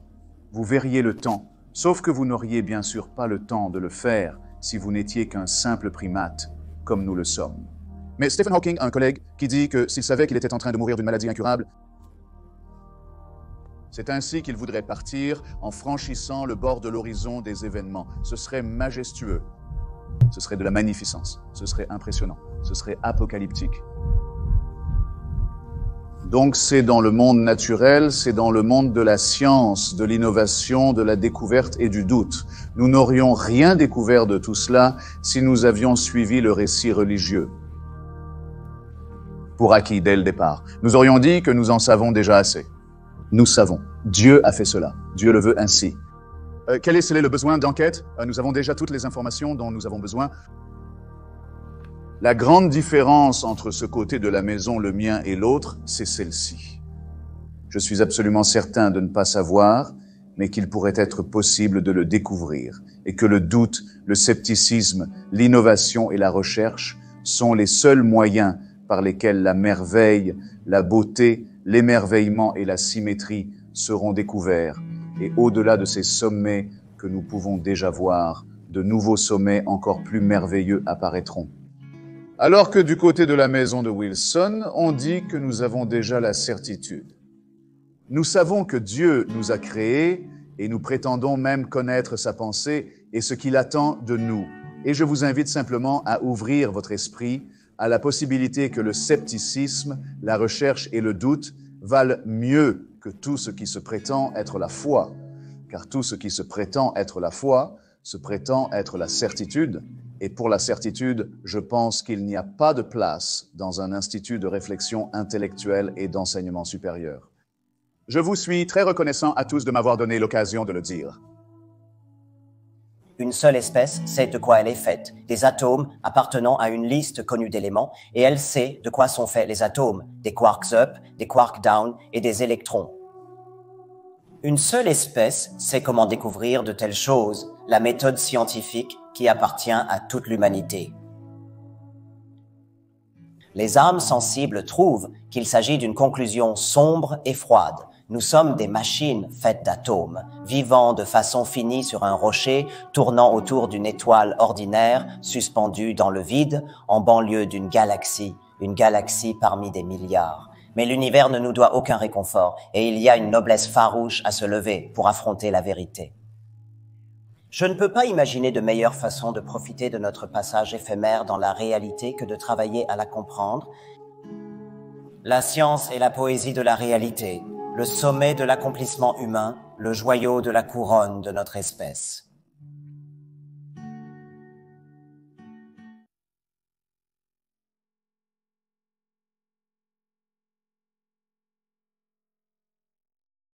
Vous verriez le temps, sauf que vous n'auriez bien sûr pas le temps de le faire si vous n'étiez qu'un simple primate, comme nous le sommes. Mais Stephen Hawking a un collègue qui dit que s'il savait qu'il était en train de mourir d'une maladie incurable, c'est ainsi qu'il voudrait partir en franchissant le bord de l'horizon des événements. Ce serait majestueux. Ce serait de la magnificence. Ce serait impressionnant. Ce serait apocalyptique. Donc c'est dans le monde naturel, c'est dans le monde de la science, de l'innovation, de la découverte et du doute. Nous n'aurions rien découvert de tout cela si nous avions suivi le récit religieux pour acquis dès le départ. Nous aurions dit que nous en savons déjà assez. Nous savons. Dieu a fait cela. Dieu le veut ainsi. Quel est le besoin d'enquête? Nous avons déjà toutes les informations dont nous avons besoin. La grande différence entre ce côté de la maison, le mien et l'autre, c'est celle-ci. Je suis absolument certain de ne pas savoir, mais qu'il pourrait être possible de le découvrir, et que le doute, le scepticisme, l'innovation et la recherche sont les seuls moyens par lesquels la merveille, la beauté, l'émerveillement et la symétrie seront découverts. Et au-delà de ces sommets que nous pouvons déjà voir, de nouveaux sommets encore plus merveilleux apparaîtront. Alors que du côté de la maison de Wilson, on dit que nous avons déjà la certitude. Nous savons que Dieu nous a créés et nous prétendons même connaître sa pensée et ce qu'il attend de nous. Et je vous invite simplement à ouvrir votre esprit à la possibilité que le scepticisme, la recherche et le doute valent mieux que tout ce qui se prétend être la foi. Car tout ce qui se prétend être la foi se prétend être la certitude. Et pour la certitude, je pense qu'il n'y a pas de place dans un institut de réflexion intellectuelle et d'enseignement supérieur. Je vous suis très reconnaissant à tous de m'avoir donné l'occasion de le dire. Une seule espèce sait de quoi elle est faite, des atomes appartenant à une liste connue d'éléments, et elle sait de quoi sont faits les atomes, des quarks up, des quarks down et des électrons. Une seule espèce sait comment découvrir de telles choses, la méthode scientifique qui appartient à toute l'humanité. Les âmes sensibles trouvent qu'il s'agit d'une conclusion sombre et froide. Nous sommes des machines faites d'atomes, vivant de façon finie sur un rocher, tournant autour d'une étoile ordinaire, suspendue dans le vide, en banlieue d'une galaxie, une galaxie parmi des milliards. Mais l'univers ne nous doit aucun réconfort, et il y a une noblesse farouche à se lever pour affronter la vérité. Je ne peux pas imaginer de meilleure façon de profiter de notre passage éphémère dans la réalité que de travailler à la comprendre. La science est la poésie de la réalité, le sommet de l'accomplissement humain, le joyau de la couronne de notre espèce.